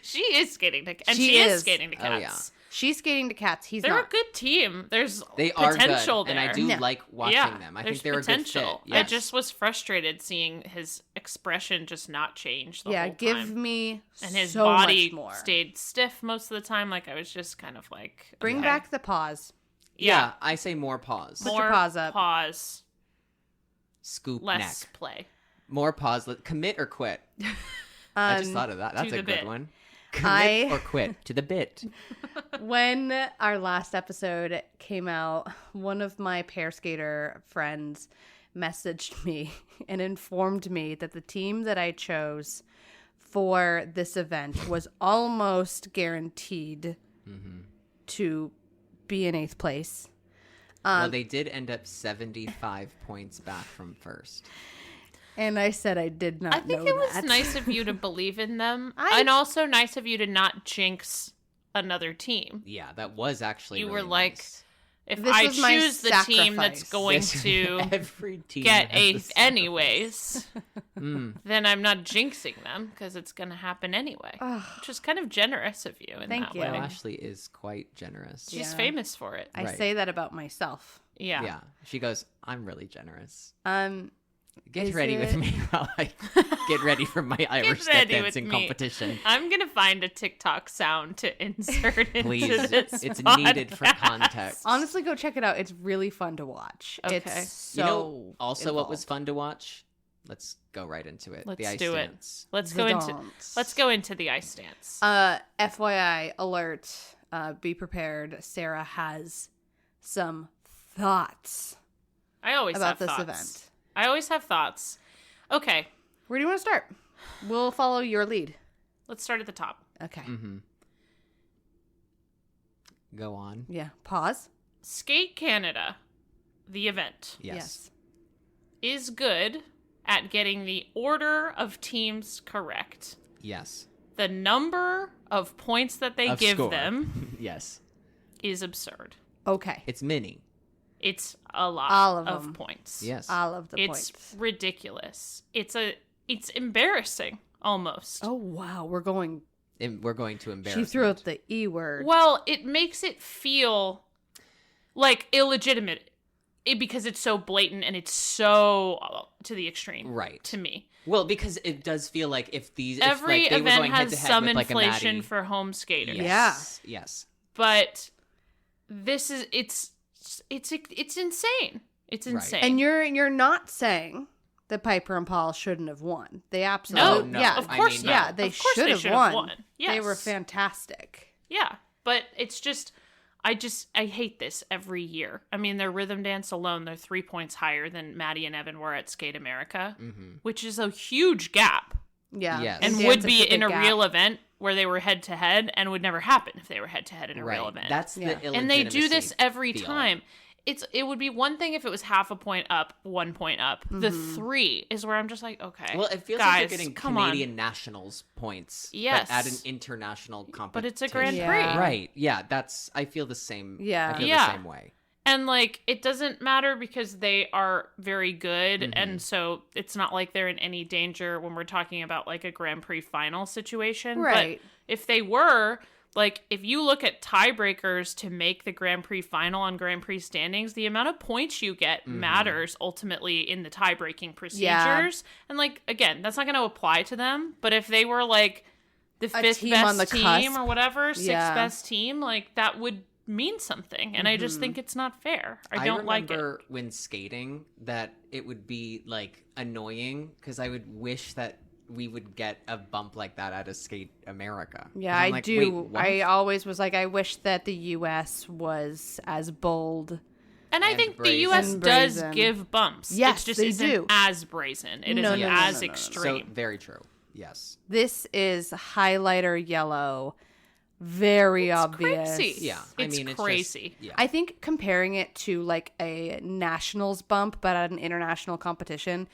She is skating to, and She she is is. skating to Oh, Cats. yeah. She's skating to Cats. He's They're not. a good team. There's They are potential good, there. and I do No. like watching them. I think there's they're potential. a good fit. I Yes. just was frustrated seeing his expression just not change the Yeah, whole give time. me And his so body much more. stayed stiff most of the time. Like, I was just kind of like, Bring okay. back the paws. Yeah, I say more paws. Put your paws up. Pause. Scoop Less neck. play. More paws. Commit or quit. I just thought of that. That's to a the good bit. one. Commit or quit to the bit. When our last episode came out, one of my pair skater friends messaged me and informed me that the team that I chose for this event was almost guaranteed to be in 8th place. Well, they did end up 75 points back from first. And I said I did not I think know it was that. nice of you to believe in them, and also nice of you to not jinx another team. Yeah, that was actually You really were like, nice. if This I was my choose the team that's sacrifice. going This- to every team get has a 8th sacrifice. anyways, then I'm not jinxing them because it's going to happen anyway. Which is kind of generous of you in Thank that you. way. Well, Ashley is quite generous. She's Yeah. famous for it. I Right. say that about myself. Yeah. She goes, I'm really generous. Is Get ready with it- me while I get ready for my Irish step ready with dancing me. competition. I'm going to find a TikTok sound to insert into Please, this it's needed for podcast. context. Honestly, go check it out. It's really fun to watch. Okay. It's so you know, also what was involved. fun to watch? Let's go right into it. Let's the ice do it. dance. Let's The go into dance. let's go into the ice dance. FYI alert. Be prepared. Sarah has some thoughts I always about have this thoughts. event. I always have thoughts. Okay, Where do you want to start? We'll follow your lead. let's start at the top. Okay. Mm-hmm. Go on. Yeah. Pause. Skate Canada, the event, Yes. is good at getting the order of teams correct. Yes. The number of points that they Of give score. them Yes. is absurd. Okay. It's mini. It's a lot All of of them. points. Yes. All of the It's points. ridiculous. It's embarrassing almost. Oh wow, we're going. We're going to embarrass. She threw out the E word. Well, it makes it feel like illegitimate because it's so blatant and it's so to the extreme. Right. To me. Well, because it does feel like if Every like they were event going has head-to-head some with, like, a inflation Maddie- for home skaters. Yes. Yes. But this is it's insane. It's Right. insane. And you're not saying that Piper and Paul shouldn't have won. They absolutely, no, yeah, of I course mean, not. yeah, they Of course should have should won. Yes. They were fantastic. Yeah, but it's just I hate this every year. I mean, their rhythm dance alone, they're 3 points higher than Maddie and Evan were at Skate America, which is a huge gap. Yeah, Yes. And dance would is be the in a big real gap. event where they were head to head and would never happen if they were head to head in a real Right. event. That's Yeah. the And they do this illegitimacy every feel. time. It would be one thing if it was half a point up, 1 point up. The 3 is where I'm just like, okay. Well, it feels guys, like they're getting come Canadian nationals points. Yes. But at an international competition. But it's a Grand Yeah. Prix. Right. Yeah. I feel the same. Yeah. I feel Yeah. the same way. And like it doesn't matter because they are very good Mm-hmm. and so it's not like they're in any danger when we're talking about like a Grand Prix final situation. Right. But if they were, like if you look at tiebreakers to make the Grand Prix final on Grand Prix standings, the amount of points you get Mm-hmm. matters ultimately in the tie-breaking procedures. Yeah. And like again, that's not going to apply to them, but if they were like the A fifth team best on the team cusp. or whatever, sixth Yeah. best team, like that would mean something. And I just think it's not fair. I don't like it. remember when skating that it would be like annoying because I would wish that we would get a bump like that out of Skate America. Yeah, 'Cause I'm I like, do. wait, what? I always was like, I wish that the U.S. was as bold. And I And think the brazen. U.S. And does brazen. give bumps. Yes, it just they isn't do. as brazen. It No, isn't no, no, as no, no, no. So extreme. very true. Yes. This is highlighter yellow, very obvious. Crazy. Yeah. It's I mean, it's crazy. Just, yeah. I think comparing it to like a nationals bump, but at an international competition,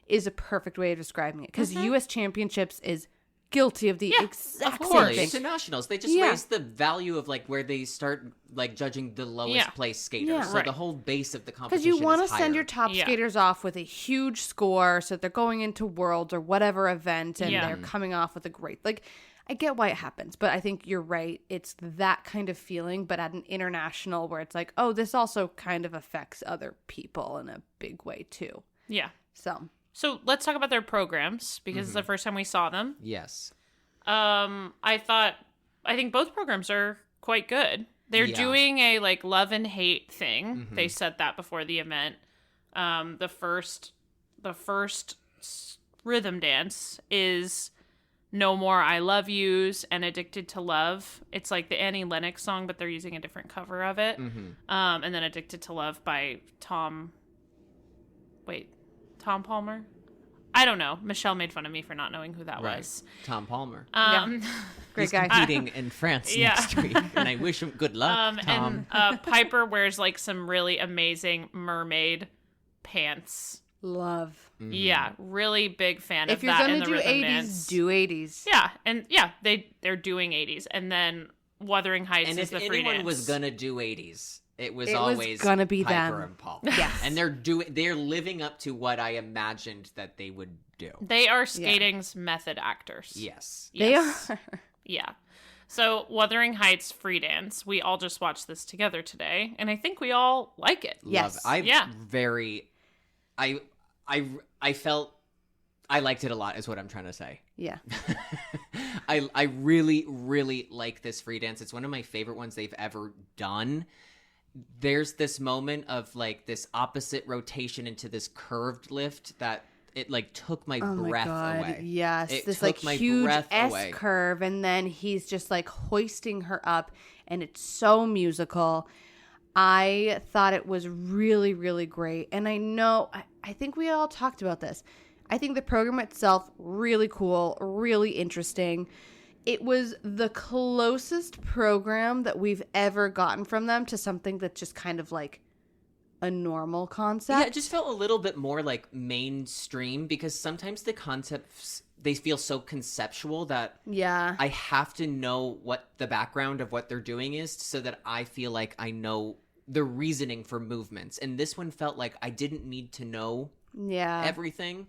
is a perfect way of describing it. Because U.S. Championships is guilty of the Yeah, exact of same course. thing. Internationals, they just Yeah. raise the value of like where they start like judging the lowest Yeah. place skaters. Yeah. So Right. the whole base of the Because competition you want to is send higher. your top Yeah. skaters off with a huge score so that they're going into Worlds or whatever event and Yeah. they're coming off with a great, like, I get why it happens, but I think you're right. It's that kind of feeling, but at an international where it's like, oh, this also kind of affects other people in a big way too. Yeah. So, let's talk about their programs because it's the first time we saw them. Yes. I think both programs are quite good. They're Yeah. doing a like love and hate thing. They said that before the event. The first rhythm dance is No More I Love Yous and Addicted to Love. It's like the Annie Lennox song, but they're using a different cover of it. And then Addicted to Love by Tom Palmer. I don't know. Michelle made fun of me for not knowing who that Right. was. Tom Palmer. Great He's guy. competing in France Yeah. next week, and I wish him good luck, Tom. And Piper wears like some really amazing mermaid pants. Love. Yeah, really big fan If of you're that in gonna the do rhythm 80s, dance. do 80s. Yeah, and yeah, they're doing 80s, and then Wuthering Heights And is if the free anyone dance. was gonna do 80s, it was It was always gonna be Piper them. and Paul. Yes. And they're living up to what I imagined that they would do. They are skating's method actors. Yes. Yes. They are. Yeah. So Wuthering Heights free dance. We all just watched this together today, and I think we all like it. Yes. Love it. Yeah. I felt I liked it a lot is what I'm trying to say. Yeah. I really, really like this free dance. It's one of my favorite ones they've ever done. There's this moment of like this opposite rotation into this curved lift that it like took my Oh my breath God. away. Yes. It this took like my huge breath S away. curve, and then he's just like hoisting her up, and it's so musical. I thought it was really, really great. And I know, I think we all talked about this. I think the program itself, really cool, really interesting. It was the closest program that we've ever gotten from them to something that's just kind of like a normal concept. Yeah, it just felt a little bit more like mainstream because sometimes the concepts they feel so conceptual that Yeah. I have to know what the background of what they're doing is so that I feel like I know the reasoning for movements. And this one felt like I didn't need to know Yeah. everything.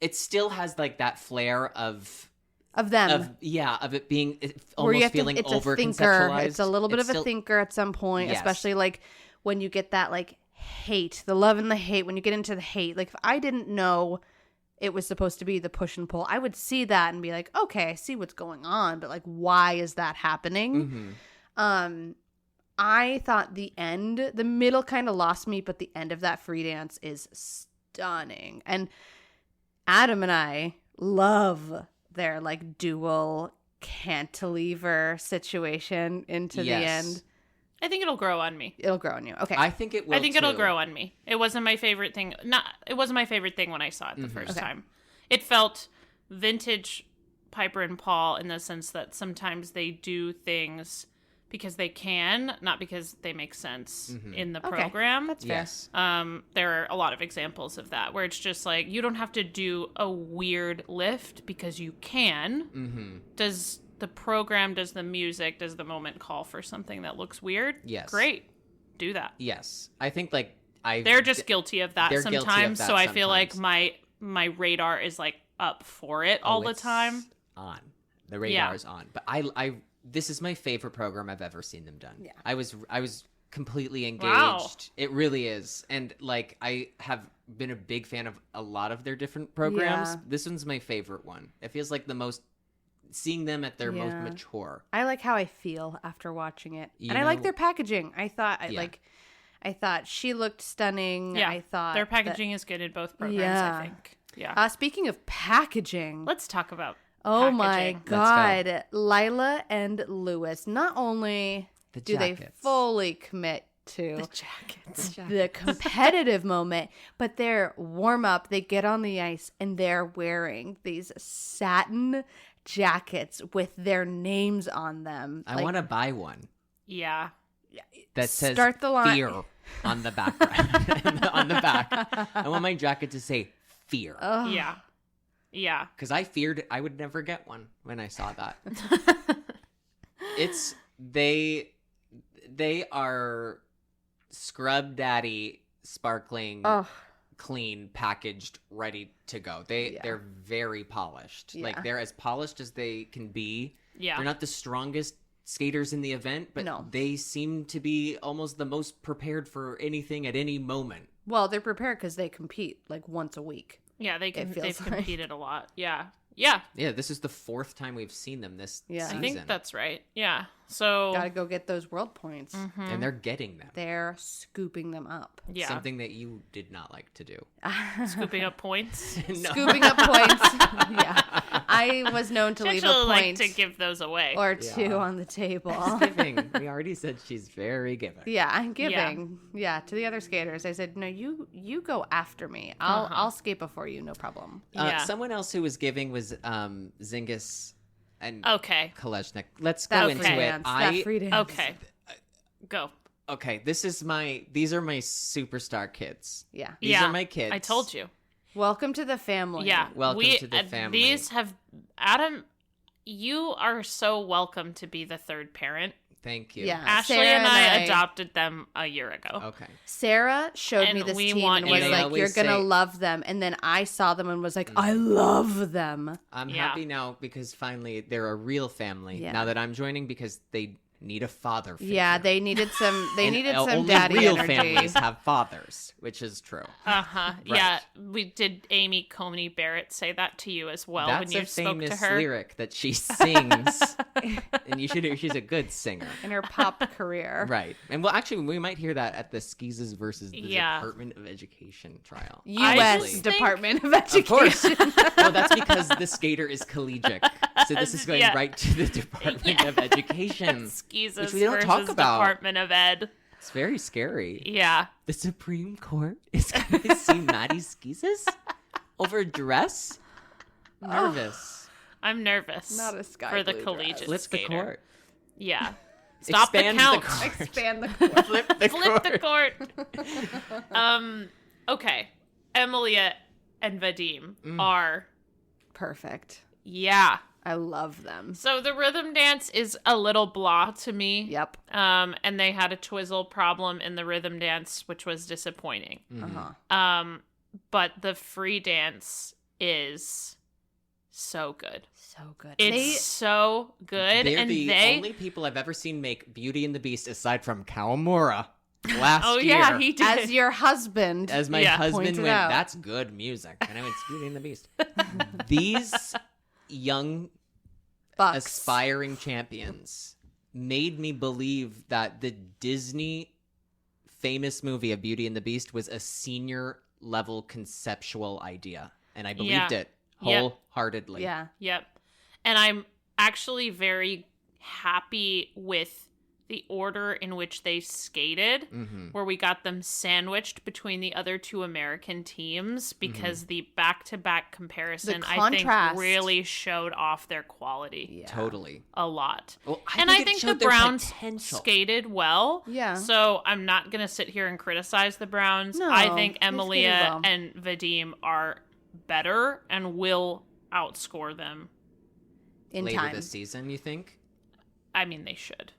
It still has like that flair of them. of it being Where almost you have feeling to, it's a over thinker. conceptualized. It's a little bit of a thinker at some point, Yes. especially like when you get that like hate, the love and the hate, when you get into the hate. Like if I didn't know it was supposed to be the push and pull, I would see that and be like, okay, I see what's going on, but like why is that happening? Mhm. I thought the middle kind of lost me, but the end of that free dance is stunning. And Adam and I love their like dual cantilever situation into the Yes. end. I think it'll grow on me. It'll grow on you. Okay. I think it will. I think it'll too. grow on me. It wasn't my favorite thing. It wasn't my favorite thing when I saw it the first Okay. time. It felt vintage Piper and Paul in the sense that sometimes they do things because they can, not because they make sense in the Okay. program. That's fair. Yes. There are a lot of examples of that where it's just like you don't have to do a weird lift because you can. Mm-hmm. Does the program, does the music, does the moment call for something that looks weird? Yes. Great. Do that. Yes. I think like They're just guilty of that They're guilty of sometimes. that So I feel like sometimes. my radar is like up for it all the it's time. on. The radar is on. But I this is my favorite program I've ever seen them done. Yeah. I was completely engaged. Wow. It really is. And like I have been a big fan of a lot of their different programs. Yeah. This one's my favorite one. It feels like the most seeing them at their most Yeah. mature. I like how I feel after watching it. You and I like know- their packaging. I thought Yeah. I thought she looked stunning. Yeah. I thought Their that- packaging is good in both programs, Yeah. I think. Yeah. Speaking of packaging. Let's talk about Oh my packaging. God. Lila and Lewis, not only The do they jackets. fully commit to The jackets. the competitive moment, but their warm up, they get on the ice and they're wearing these satin jackets with their names on them. I want to buy one Yeah. that says Start the line. fear on the back. On the back. I want my jacket to say fear. Yeah. Yeah. Because I feared I would never get one when I saw that. It's they are scrub daddy sparkling clean packaged ready to go. They're very polished. Yeah. Like they're as polished as they can be. Yeah. They're not the strongest skaters in the event, but No. they seem to be almost the most prepared for anything at any moment. Well, they're prepared because they compete like once a week. Yeah, they've feels like. competed a lot. Yeah. Yeah. Yeah, this is the fourth time we've seen them this Yeah. season. I think that's right. Yeah. So Gotta go get those world points. and they're getting them. They're scooping them up. yeah. Something that you did not like to do. Scooping up points. No. Scooping up points. Yeah. I was known to leave a Actually like point to give those away. or two on the table. Giving. We already said she's very giving. Yeah, I'm giving. Yeah, to the other skaters, I said, "No, you go after me. I'll skate before you, no problem." Yeah. Someone else who was giving was Zingis and Okay. Kolesnik. Let's That go into free it. dance, that free dance. Okay. Go. Okay, these are my superstar kids. Yeah. These are my kids. I told you. Welcome to the family. Yeah. Welcome to the family. These have Adam, you are so welcome to be the third parent. Thank you. Yeah. Ashley Sarah and I and I- adopted them a year ago. Okay. Sarah showed And me this we team want and was you to- like, always "You're gonna say- love them." And then I saw them and was like, "I love them." I'm Yeah. happy now because finally they're a real family. Yeah. Now that I'm joining because they need a father figure. Yeah, they needed some. They And needed some only daddy real energy. families have fathers, which is true. Uh-huh. Yeah. We did Amy Coney Barrett say that to you as well That's when you a spoke to famous her. lyric that she sings, and you should hear. She's a good singer. In her pop career. Right. And well, actually, we might hear that at the Skeezes versus the Yeah. Department of Education trial. U.S. Actually. Department of Of course. Education. Well, that's because the skater is collegiate. So this is going Yeah. right to the Department of Education. Skeezes Which we don't versus talk about. Department of Ed. It's very scary. Yeah. The Supreme Court is going to see Maddie Skeezes over a dress? Nervous. I'm nervous. Not a sky for the blue collegiate dress. Flip the skater. court. Yeah. Stop Expand the count. court. Expand the court. Flip the Flip the court. court. Okay. Emilia and Vadim are Perfect. yeah. I love them. So the rhythm dance is a little blah to me. Yep. And they had a twizzle problem in the rhythm dance, which was disappointing. Uh-huh. But the free dance is so good. So good. It's so good. They're and the they only people I've ever seen make Beauty and the Beast aside from Kawamura last Oh year. yeah, he did. As your husband. As my Yeah. husband Pointed went, out. that's good music. And I went, it's Beauty and the Beast. These young Bucks. aspiring champions made me believe that the Disney famous movie of Beauty and the Beast was a senior level conceptual idea. And I believed it Yep. wholeheartedly. Yeah. Yep. And I'm actually very happy with the order in which they skated, where we got them sandwiched between the other two American teams, because the back-to-back comparison, The I contrast. think, really showed off their quality Yeah. Totally. a lot. Well, And I think the showed their Browns potential. skated well. Yeah. So I'm not going to sit here and criticize the Browns. No, I think they Emilia skated well. and Vadim are better and will outscore them. In Later time. this season, you think? I mean, they should.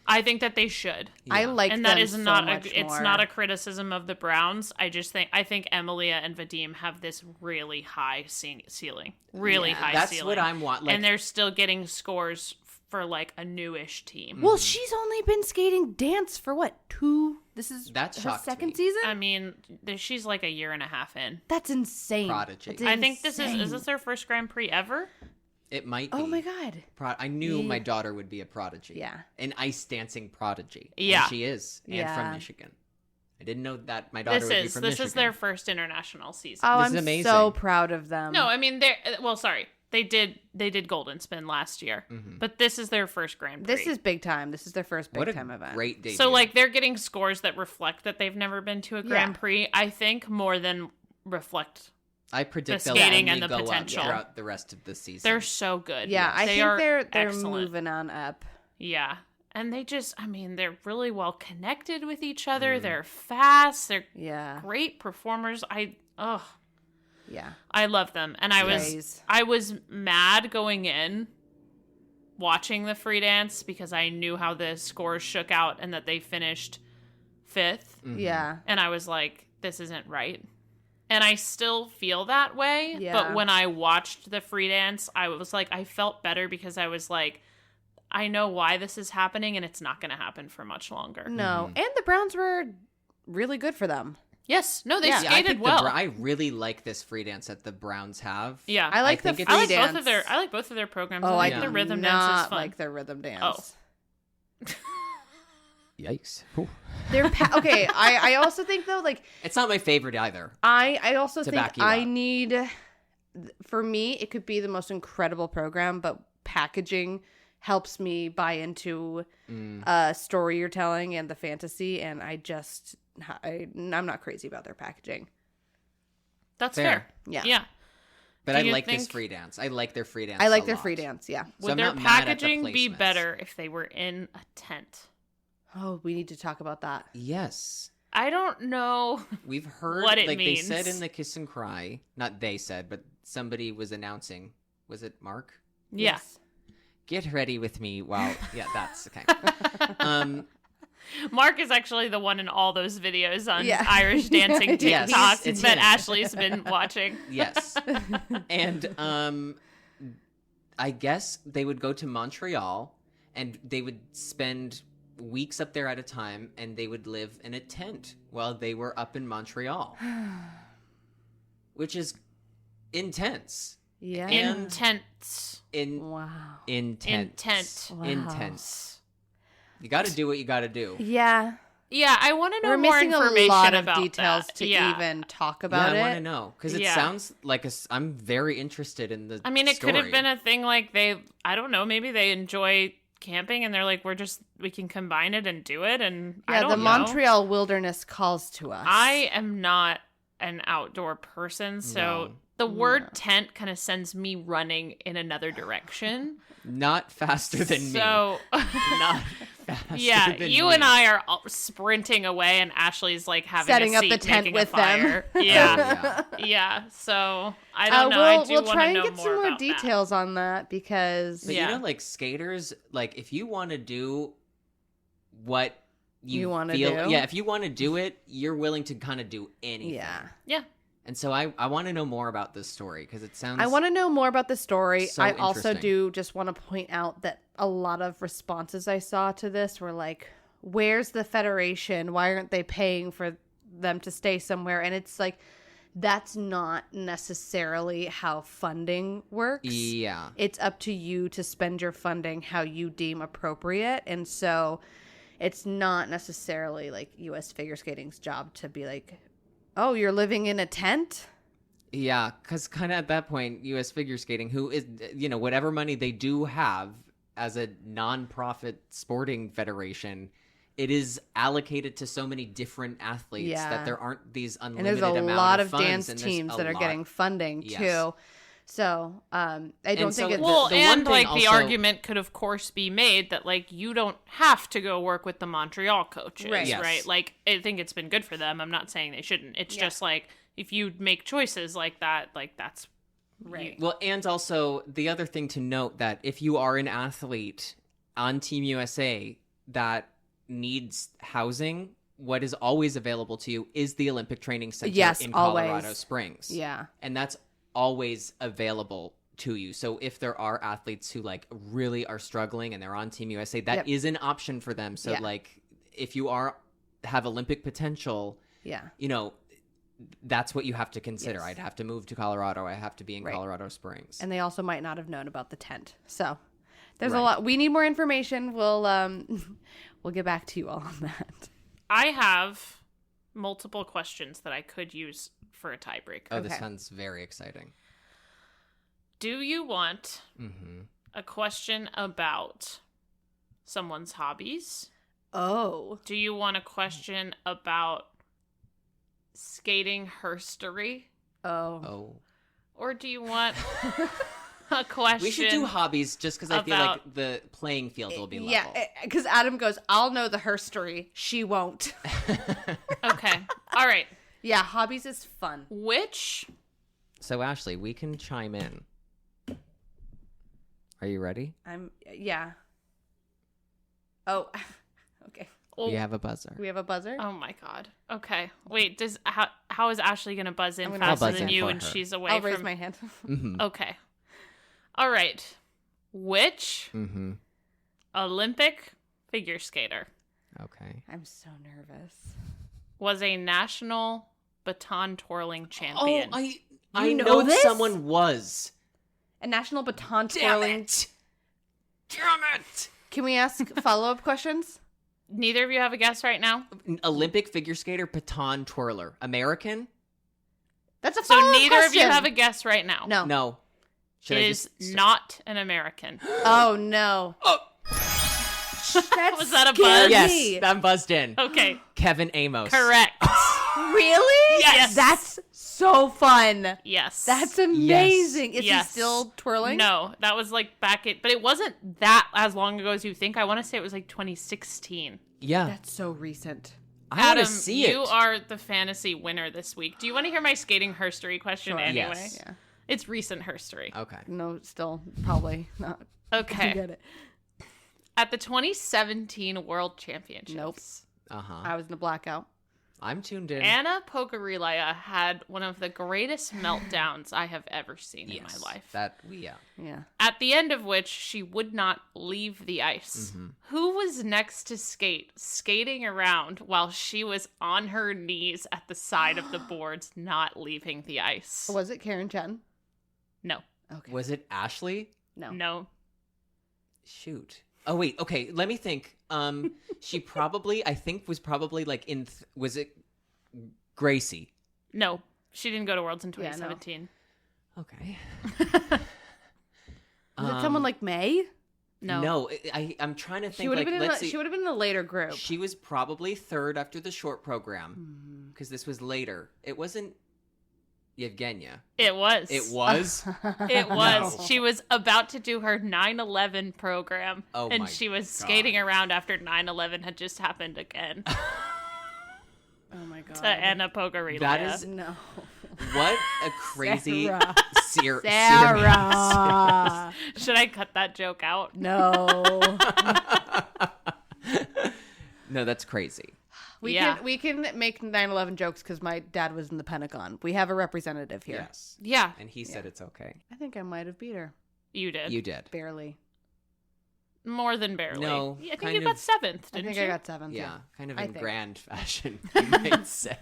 I think that they should. I Yeah. like And them that is so not much it's more. not a criticism of the Browns. I think Emilia and Vadim have this really high ceiling. Really high That's ceiling. what I'm like. And they're still getting scores for like a newish team. Well, she's only been skating dance for what, 2? This is That her shocked second me. season? I mean, she's like a year and a half in. That's insane. Prodigy. That's I think this insane. is this their first Grand Prix ever? It might be. Oh my god. I knew Yeah. my daughter would be a prodigy. Yeah. An ice dancing prodigy. Yeah. And she is. And Yeah. from Michigan. I didn't know that my daughter would be from This Michigan. is their first international season. Oh, This I'm is amazing. so proud of them. No, I mean they did Golden Spin last year, but this is their first Grand Prix. This is big time. This is their first What big a time event. great debut. so like they're getting scores that reflect that they've never been to a Grand Yeah. Prix. I think more than reflect. I predict the they'll skating only and the go potential. up throughout the rest of the season. They're so good. Yeah, I They think are they're excellent. moving on up. Yeah. And they're really well connected with each other. They're fast. They're Yeah. great performers. Yeah. I love them. And Praise. I was mad going in watching the free dance because I knew how the scores shook out and that they finished 5th. Yeah. And I was like, this isn't right. And I still feel that way. Yeah. But when I watched the free dance, I was like, I felt better because I was like, I know why this is happening and it's not going to happen for much longer. No. And the Browns were really good for them. Yes. No, they Yeah, I skated think well. I really like this free dance that the Browns have. Yeah. I like the think free it's- I like dance. both of their programs. Oh, I I think do the rhythm not dance is fun. like their rhythm dance. Yikes. They're okay. I also think though, like It's not my favorite either. I also To think back you I up. need for me, it could be the most incredible program, but packaging helps me buy into story you're telling and the fantasy, and I'm not crazy about their packaging. That's Fair. fair. Yeah. Yeah. But Do I you like this think- free dance. I like their free dance. I like a their lot. free dance, yeah. So Would I'm their not mad at the packaging be placements. better if they were in a tent? Oh, we need to talk about that. Yes. I don't know. We've heard, What it like means. they said in the Kiss and Cry, not they said, but somebody was announcing, was it Mark? Yeah. Yes. Get ready with me while, yeah, that's okay. Mark is actually the one in all those videos on Yeah. Irish dancing Yes, TikTok it's that him. Ashley's been watching. Yes. And I guess they would go to Montreal and they would spend weeks up there at a time and they would live in a tent while they were up in Montreal. Which is intense. Yeah. And- Intense. Wow. Intense. Intent. Wow. Intense. You got to do what you got to do. Yeah. Yeah, I want to know We're more missing information a lot of about details that. to Yeah. even talk Yeah, about I want to it. know because it Yeah. sounds like I'm very interested in the. I mean, it could have story. been a thing like I don't know, maybe they enjoy camping and they're like, we can combine it and do it. And I Yeah, don't the know. Montreal wilderness calls to us. I am not an outdoor person, so No. the word tent kind of sends me running in another direction. Not faster than me. So, Not faster yeah, than you me. and I are all sprinting away, and Ashley's like having Setting a up seat, the tent making with a fire. them. Yeah, Oh, yeah. yeah. So I don't know. I do We'll want try to and know get some more about that. details on that because But Yeah. you know, like skaters, like if you want to do what You wanna feel, do? yeah, if you want to do it, you're willing to kind of do anything. yeah. Yeah. And so I want to know more about this story because it sounds. I want to know more about the story. So I also interesting. do just want to point out that a lot of responses I saw to this were like, where's the federation? Why aren't they paying for them to stay somewhere? And it's like, that's not necessarily how funding works. Yeah. It's up to you to spend your funding how you deem appropriate. And so it's not necessarily like US figure skating's job to be like, oh, you're living in a tent? Yeah, because kind of at that point, U.S. Figure Skating, who is, whatever money they do have as a non-profit sporting federation, it is allocated to so many different athletes Yeah. that there aren't these And unlimited there's a amount lot of of funds, dance and there's teams a that are lot. getting funding Yes. too. So I don't so think it's Well, the one and thing like the also- argument could, of course, be made that like you don't have to go work with the Montreal coaches, Right. Yes. right? Like I think it's been good for them. I'm not saying they shouldn't. It's Yeah. just like if you make choices like that, like that's right. Well, and also the other thing to note that if you are an athlete on Team USA that needs housing, what is always available to you is the Olympic Training Center Yes, in always. Colorado Springs. Yeah. And that's always available to you. So if there are athletes who like really are struggling and they're on Team USA, that Yep. is an option for them. So Yeah. like if you have Olympic potential, Yeah. that's what you have to consider. Yes. I'd have to move to Colorado. I have to be in Right. Colorado Springs. And they also might not have known about the tent. So there's a Right. lot. We need more information. We'll we'll get back to you all on that. I have multiple questions that I could use for a tiebreaker. Oh, this Okay. sounds very exciting. Do you want Mm-hmm. a question about someone's hobbies? Oh. Do you want a question about skating herstory? Oh. Oh. Or do you want a question? We should do hobbies just because I feel about- like the playing field will be level. Yeah, because Adam goes, I'll know the herstory. She won't. Okay. All right. Yeah, hobbies is fun. Which So, Ashley, we can chime in. Are you ready? Yeah. Oh, okay. We have a buzzer. We have a buzzer? Oh my god. Okay. Wait, how is Ashley gonna buzz in I'm gonna faster buzz than in you for and her. she's away I'll from raise my hand. Mm-hmm. Okay. All right. Which Mm-hmm. Olympic figure skater Okay. I'm so nervous. was a national baton twirling Oh, champion? I know know this? someone was. A national baton Damn twirling. it! Damn it! Can we ask follow-up questions? Neither of you have a guess right now? Olympic figure skater, baton twirler. American? That's a So follow-up neither of you question. have a guess right now. No. No. Should It I is just... not an American. Oh, no. That Was that a scared buzz? Yes, me. I'm buzzed in. Okay, Kevin Amos. correct. Really? Yes. That's so fun. Yes. That's amazing. Is he Yes. still twirling? No, that was like back at, but it wasn't that as long ago as you think. I want to say it was like 2016. Yeah. That's so recent. I want to Adam, see it. you are the fantasy winner this week. Do you want to hear my skating herstory question Sure. anyway? Yes. Yeah. It's recent herstory. Okay. No, still probably not. Okay. Get it. At the 2017 World Championships, Nope. Uh-huh. I was in a blackout. I'm tuned in. Anna Pogarilaya had one of the greatest meltdowns I have ever seen in Yes, my life. Yeah. At the end of which she would not leave the ice. Mm-hmm. Who was next to skating around while she was on her knees at the side of the boards, not leaving the ice? Was it Karen Chen? No. Okay. Was it Ashley? No. No. Shoot. Oh wait, okay, let me think. She probably, I think, was probably like in, was it Gracie? No. She didn't go to Worlds in Yeah, no. 2017. Okay. Was it someone like May? No. No, I'm trying to think. She would have like, been. let's see. She would have been in a later group. She was probably third after the short program because this was later. It wasn't Yevgenia. It was. It was. It was. No. She was about to do her 9/11 program, Oh and my she was God. skating around after 9/11 had just happened again Oh my god. to Anna Pogarilaya. That is No. what a crazy Sarah. Sarah. Should I cut that joke out? No. No, that's crazy. We Yeah. can make 9/11 jokes because my dad was in the Pentagon. We have a representative here. Yes. Yeah, And he said it's okay. I think I might have beat her you did. You did. barely. More than barely. No, I think kind you got of- seventh, I didn't think you? I got seventh. Yeah, kind of I in think. grand fashion, you might say.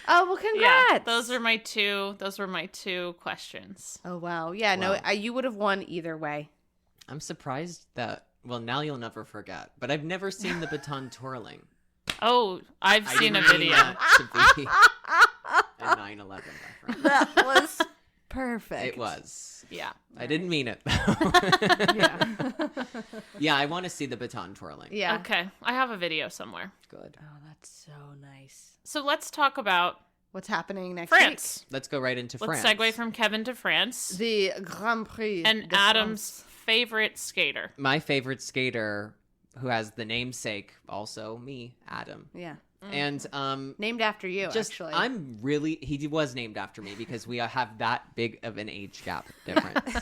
Oh well, congrats. Yeah, those were my two questions. Oh wow. Yeah. Wow. No, you would have won either way. I'm surprised that, well, now you'll never forget, but I've never seen the baton twirling. Oh, I've I seen a didn't mean video. that to be a 9/11 reference. That was perfect. It was. Yeah. I didn't mean it, though. Yeah. Yeah, I want to see the baton twirling. Yeah. Okay, I have a video somewhere. Good. Oh, that's so nice. So let's talk about What's happening next France. Let's go right into Let's France. segue from Kevin to France. week? The Grand Prix. And de Adam's France. favorite skater. My favorite skater, who has the namesake, also me, Adam. Yeah. And Named after you, just actually. he was named after me because we have that big of an age gap difference.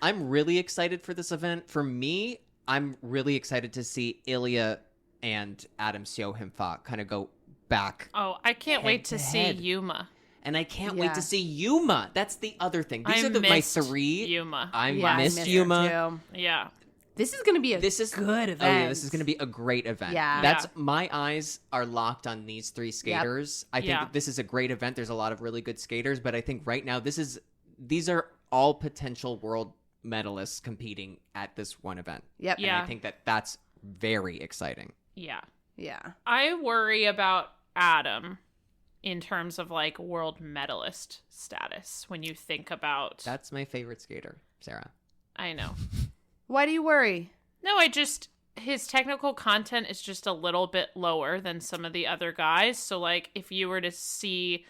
I'm really excited for this event. For me, I'm really excited to see Ilya and Adam Siohimfa kind of go back. Oh, I can't wait to see head. Yuma. And I can't Yeah. wait to see Yuma. That's the other thing. These I are my missed three. Yuma. I Yeah, I missed missed her Yuma. too. Yeah. This is going to be a This is good event. Oh yeah, this is going to be a great event. Yeah. That's Yeah. my eyes are locked on these three skaters. I think Yeah. that this is a great event. There's a lot of really good skaters, but I think right now these are all potential world medalists competing at this one event. Yep. And Yeah. I think that that's very exciting. Yeah. Yeah. I worry about Adam in terms of like world medalist status when you think about That's my favorite skater, Sarah. I know. Why do you worry? No, his technical content is just a little bit lower than some of the other guys. So like if you were to see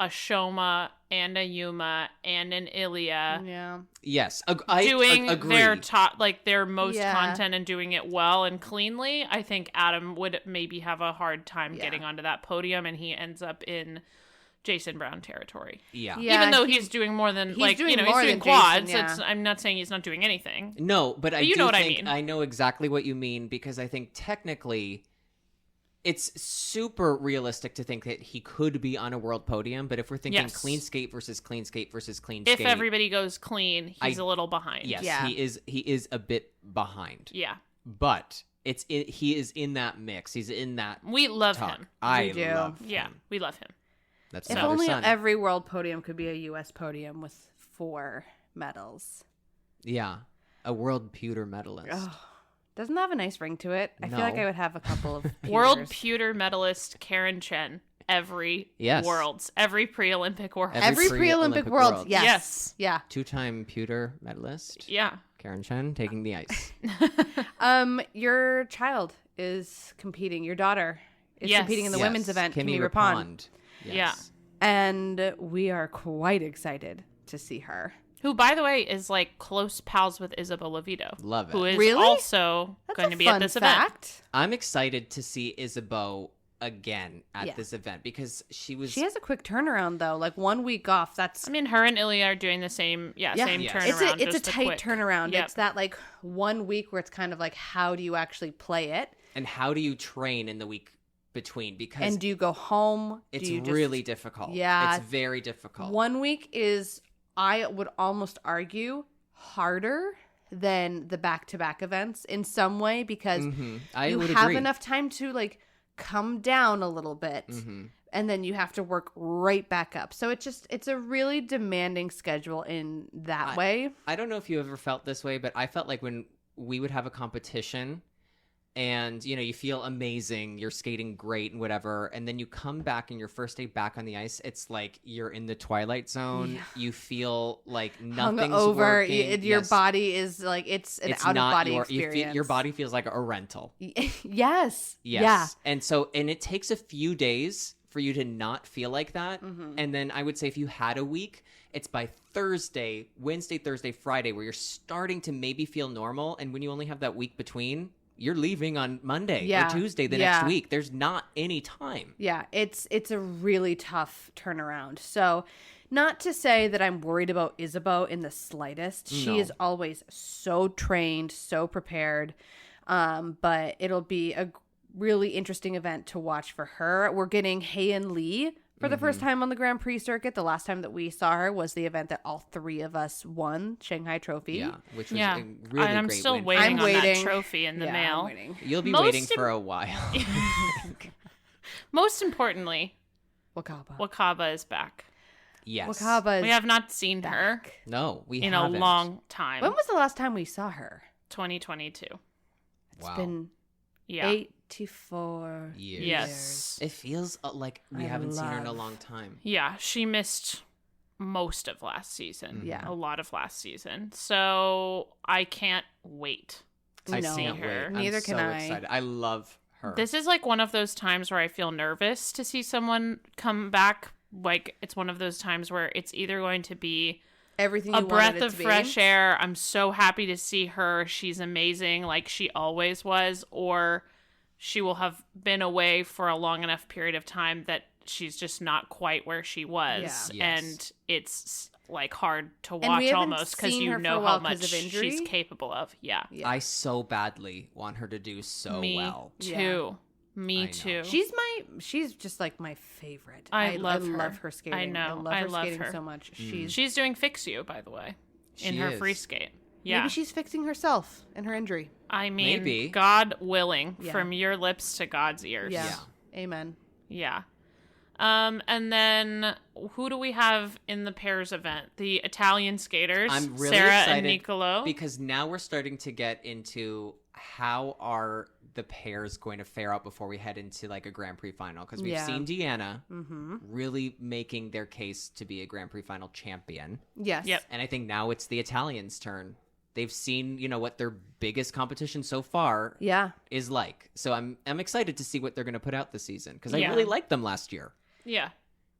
a Shoma and a Yuma and an Ilya Yeah. Yes, I doing agree. their top, like their most Yeah. content and doing it well and cleanly, I think Adam would maybe have a hard time Yeah. getting onto that podium, and he ends up in Jason Brown territory. Yeah. Yeah. Even though he's doing more than he's like doing he's more doing than quads. Jason, yeah. I'm not saying he's not doing anything. No, but I you do know what I think mean. I know exactly what you mean because I think technically it's super realistic to think that he could be on a world podium, but if we're thinking Yes. clean skate versus clean skate versus clean If skate, everybody goes clean, he's a little behind. yes, Yeah. he is a bit behind. Yeah. But he is in that mix. He's in that We love talk. him. I do. love Yeah, him. we love him. That's If another only son. every world podium could be a U.S. podium with 4 medals. Yeah, a world pewter medalist. Oh, doesn't that have a nice ring to it? I feel like No. I would have a couple of World pewters. pewter medalist Karen Chen. every Yes. Worlds, every pre-Olympic Worlds. Every pre-Olympic Worlds. Yes. Yes. Yeah. 2-time pewter medalist. Yeah. Karen Chen taking the ice. Your child is competing. Your daughter is Yes. competing in the women's event, Kimi Kimi Rapon. Yes. And we are quite excited to see her. Who, by the way, is like close pals with Isabel Levito. Love it. Who is Really? also That's going a to be fun at this event. fact. I'm excited to see Isabeau again at Yeah. this event because she was. She has a quick turnaround though, like 1 week off. That's I mean, her and Ilya are doing the same, same Yes. turnaround. it's a just tight quick- turnaround. Yep. It's that like 1 week where it's kind of like, how do you actually play it? And how do you train in the week between? Because And do you go home? it's do you just, really difficult. Yeah. It's very difficult. 1 week is, I would almost argue, harder than the back-to-back events in some way because Mhm. I you would have agree. enough time to like come down a little bit Mhm. and then you have to work right back up. So it's a really demanding schedule in that way. I don't know if you ever felt this way, but I felt like when we would have a competition and, you know, you feel amazing, you're skating great and whatever, and then you come back and your first day back on the ice, it's like you're in the twilight zone. Yeah. You feel like Hung nothing's over, working. your Yes. body is like, it's an It's out-of-body not experience. your body feels like a rental. Yes. Yes. Yeah. And it takes a few days for you to not feel like that. Mhm. And then I would say if you had a week, it's by Wednesday, Thursday, Friday, where you're starting to maybe feel normal. And when you only have that week between, you're leaving on Monday Yeah. or Tuesday the Yeah. next week. There's not any time. Yeah, it's a really tough turnaround. So, not to say that I'm worried about Isabeau in the slightest. She No. is always so trained, so prepared. But it'll be a really interesting event to watch for her. We're getting Heian Lee for the first time on the Grand Prix circuit. The last time that we saw her was the event that all three of us won, Shanghai Trophy. Yeah, which was Yeah. a really and I'm great still win. waiting I'm on waiting. that trophy in the Yeah, mail. I'm waiting. You'll be Most waiting im- for a while. Most importantly, Wakaba. Wakaba is back. Yes. Wakaba is We have not seen her back. No, we in haven't. a long time. When was the last time we saw her? 2022. It's Wow. been Yeah. 84 Years. Yes. It feels like we I haven't seen her in a love- long time. Yeah, she missed most of last season. Yeah. A lot of last season. So I can't wait to I No. see can't her. wait. Neither I'm can so I. excited. I love her. This is like one of those times where I feel nervous to see someone come back. Like, it's one of those times where it's either going to be Everything a you breath wanted it of to be. fresh air. I'm so happy to see her. She's amazing, like she always was. Or she will have been away for a long enough period of time that she's just not quite where she was. Yeah. Yes. And it's like hard to we watch haven't almost because seen you her for know a while how 'cause much of injury. she's capable of. Yeah. Yeah. I so badly want her to do so Me well. too. Me I know. too. She's just like my favorite. I love her. love her skating. I know. I I love her love skating her. so much. Mm. She's doing Fix You, by the way, in She her is. free skate. Yeah. Maybe she's fixing herself and her injury. I mean, Maybe. God willing, Yeah. from your lips to God's ears. Yeah. Yeah. Amen. Yeah. And then who do we have in the pairs event? The Italian skaters, I'm really Sarah excited and Nicolo. because now we're starting to get into how are the pairs going to fare out before we head into like a Grand Prix final, because we've Yeah. seen Deanna Mm-hmm. really making their case to be a Grand Prix final champion, Yes. Yep. and I think now it's the Italians' turn. They've seen, you know, what their biggest competition so far Yeah. is like. So I'm excited to see what they're going to put out this season, because I Yeah. really liked them last year. yeah.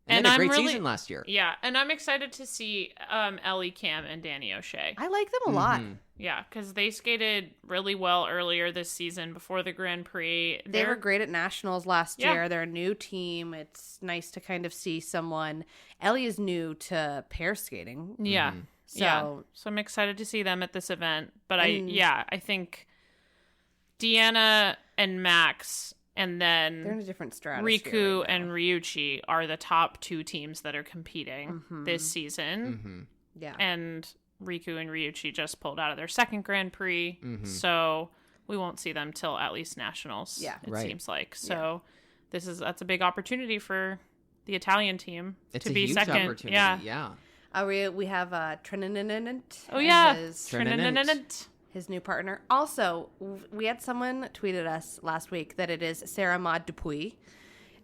And, And they had a I'm great really- season last year. Yeah. And I'm excited to see Ellie Cam and Danny O'Shea. I like them a lot. Mhm. Yeah, because they skated really well earlier this season before the Grand Prix. They were great at nationals last Yeah. year. They're a new team. It's nice to kind of see someone. Ellie is new to pair skating. Yeah. Mhm. Yeah. So So I'm excited to see them at this event. But And- I think Deanna and Max and they're in then a different stratosphere. Riku right now. and Ryuichi are the top two teams that are competing Mhm. this season. Mhm. Yeah. And Riku and Ryuichi just pulled out of their second Grand Prix. Mhm. So we won't see them till at least nationals. Yeah. It Right. seems like. So that's a big opportunity for the Italian team It's to a be huge second. opportunity. Yeah. We have Trinidad. Oh yeah. His, Trinidad. his new partner. Also, we had someone tweeted us last week that it is Sarah Maud Dupuis.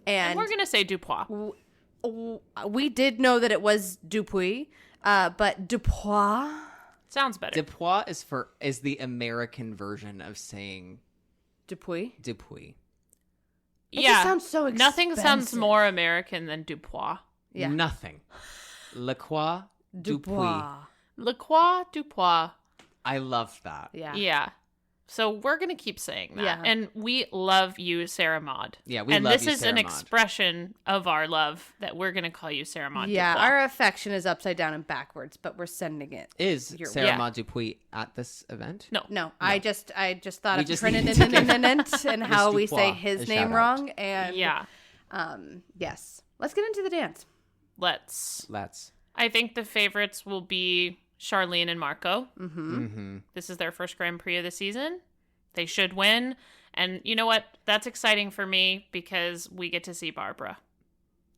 And we're going to say Dupois. We did know that it was Dupuis, but Dupois. Sounds better. Dupois is the American version of saying Dupuis. Dupuis. It just sounds so Nothing sounds expensive. more American than Dupois. Yeah. Nothing. Le Croix Dupuis. Le Croix Dupois. I love that. Yeah. Yeah. So we're going to keep saying that. Yeah. And we love you, Sarah Maud. Yeah, we and love this you, is Sarah an Maud. expression of our love that we're going to call you Sarah Maud Yeah, Dupois. our affection is upside down and backwards, but we're sending it. Is Your Sarah way. Maud Dupuis at this event? No. I just thought We of just Trinidad need to and how we say Dupois his a name shout-out. wrong. And Yeah. yes. Let's get into the dance. Let's. Let's. I think the favorites will be Charlene and Marco. Mm-hmm. This is their first Grand Prix of the season. They should win. And you know what? That's exciting for me because we get to see Barbara.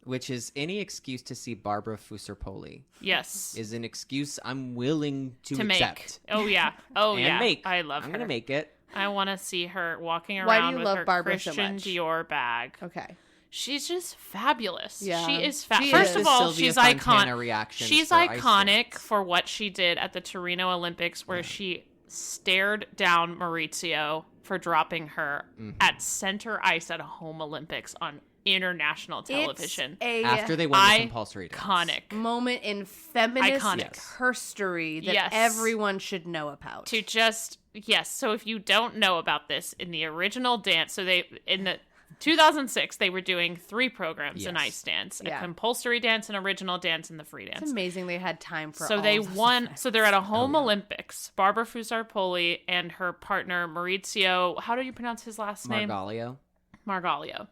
Which is any excuse to see Barbara Fusser-Poli Yes. is an excuse I'm willing to to make. accept. Oh, yeah. Oh, And yeah. make. I love I'm her. going to make it. I want to see her walking Why do around you with love her Barbara so Christian much? Dior bag. Okay. She's just fabulous. Yeah. She is She First is. of The all, Sylvia she's Fontana iconic. reactions She's for ice iconic dance. for what she did at the Torino Olympics, where she stared down Maurizio for dropping her at center ice at a home Olympics on international television. It's After they won the compulsory dance. Iconic. moment in feminist Iconic. Yes. history that Yes. everyone should know about. To just so if you don't know about this, in the original dance, so they in the 2006 they were doing 3 programs in Yes. ice dance: Yeah. a compulsory dance, an original dance, and the free dance. It's amazing they had time for So all they of those won. events. So they're at a home Olympics. Barbara Fusar-Poli and her partner Maurizio. How do you pronounce his last name? Margalio. Margalio.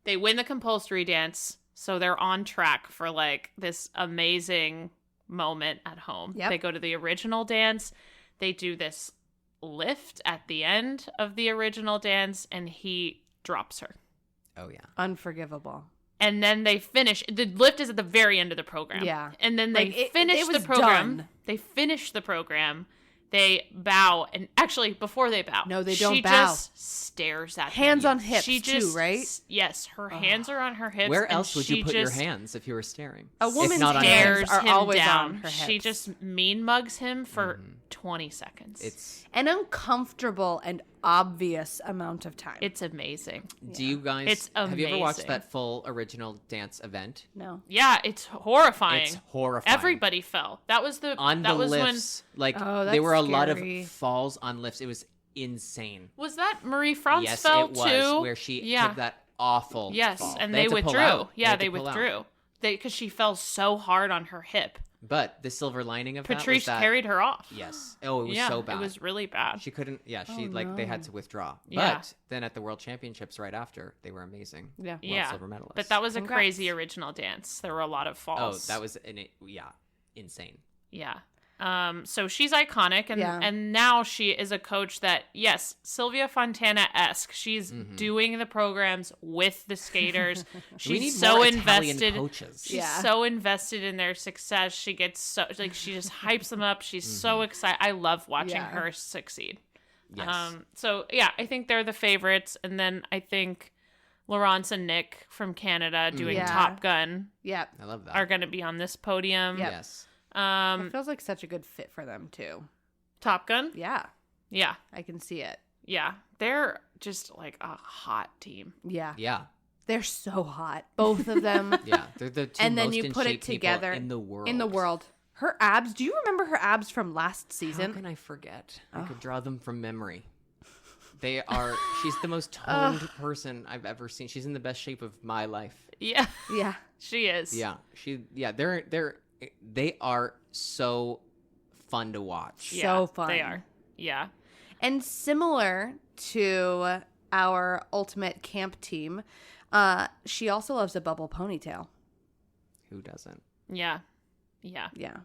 They win the compulsory dance, so they're on track for like this amazing moment at home. Yep. They go to the original dance. They do this lift at the end of the original dance, and he drops her. Oh, yeah. Unforgivable. And then they finish. The lift is at the very end of the program. Yeah. And then they Like, it finish the was program. done. They finish the program. They bow. And actually, before they bow, No, they don't she bow. just stares at Hands him. on hips, she too, just, right? Yes. Her hands are on her hips. Where and else would you she put your just hands if you were staring? A If woman's not on hands stares are him always down. on her She hips. just mean mugs him for 20 seconds. It's. An uncomfortable and obvious amount of time. It's amazing. Do you guys It's have you ever watched amazing. that full original dance event? no. Yeah, it's horrifying. It's horrifying. Everybody fell. That was the on that the was lifts. Like Oh, there that's were a lot scary. of falls on lifts. It was insane. when was that Marie France Yes, fell it was too? where she yeah. took that awful. Yes, fall. and They they had to pull withdrew. out. Yeah, had they to pull out. withdrew. Because she fell so hard on her hip. But the silver lining of that was Patrice that carried her off. yes. Oh, it was yeah, so bad. It was really bad. She couldn't. Yeah, she Oh, like they had no. to withdraw. Yeah. But then at the World Championships right after, they were amazing. Yeah. World yeah, silver medalists. but that was a Congrats. crazy original dance. There were a lot of Oh, falls. that was insane. Yeah. So she's iconic, and Yeah. and now she is a coach that, yes, Sylvia Fontana-esque. She's doing the programs with the skaters. We need She's so more Italian invested. coaches. She's Yeah. so invested in their success. She gets so like she just hypes them up. She's so excited. I love watching Yeah. her succeed. Yes. So yeah, I think they're the favorites, and then I think Laurence and Nick from Canada doing Yeah. Top Gun Yep. I love that. are going to be on this podium. Yep. Yes. It feels like such a good fit for them too. Top Gun. Yeah. Yeah, I can see it. yeah, they're just like a hot team. Yeah. Yeah. They're so hot. Both of them. Yeah. They're the two And then most you in put it shape people together in the world. In the world. Her abs. Do you remember her abs from last How season? can I forget? I could draw them from memory. They are. She's the most toned person I've ever seen. She's in the best shape of my life. Yeah, Yeah. she is. Yeah. They are so fun to watch. Yeah, So fun. They are. Yeah. And similar to our ultimate camp team, she also loves a bubble ponytail. Who doesn't? Yeah. Yeah. Yeah.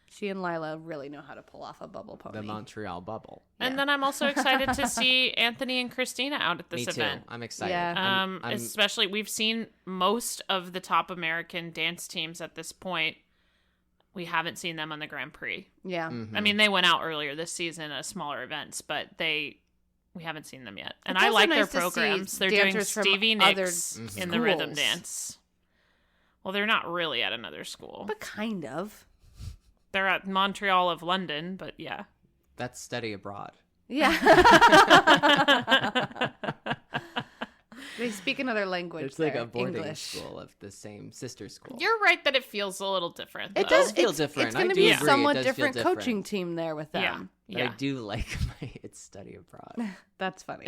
She and Lila really know how to pull off a bubble pony. The Montreal bubble. And then I'm also excited to see Anthony and Christina out at this Me too. event. I'm excited. Yeah. I'm- Especially we've seen most of the top American dance teams at this point. We haven't seen them on the Grand Prix. Yeah. Mhm. I mean, they went out earlier this season at smaller events, but they We haven't seen them yet. And It's I also like nice their to see programs. They're doing dancers from Stevie other Nicks in the rhythm schools. dance. Well, they're not really at another school. But kind of. They're at Montreal of London, but yeah. That's study abroad. Yeah. They speak another language. It's like there, a boarding English. school of the same sister school. You're right that it feels a little different. It though. does feel it's, different. It's I going to do be a agree. It somewhat does feel different different. coaching team there with Yeah. them. But Yeah. I do like my it's study abroad. That's funny.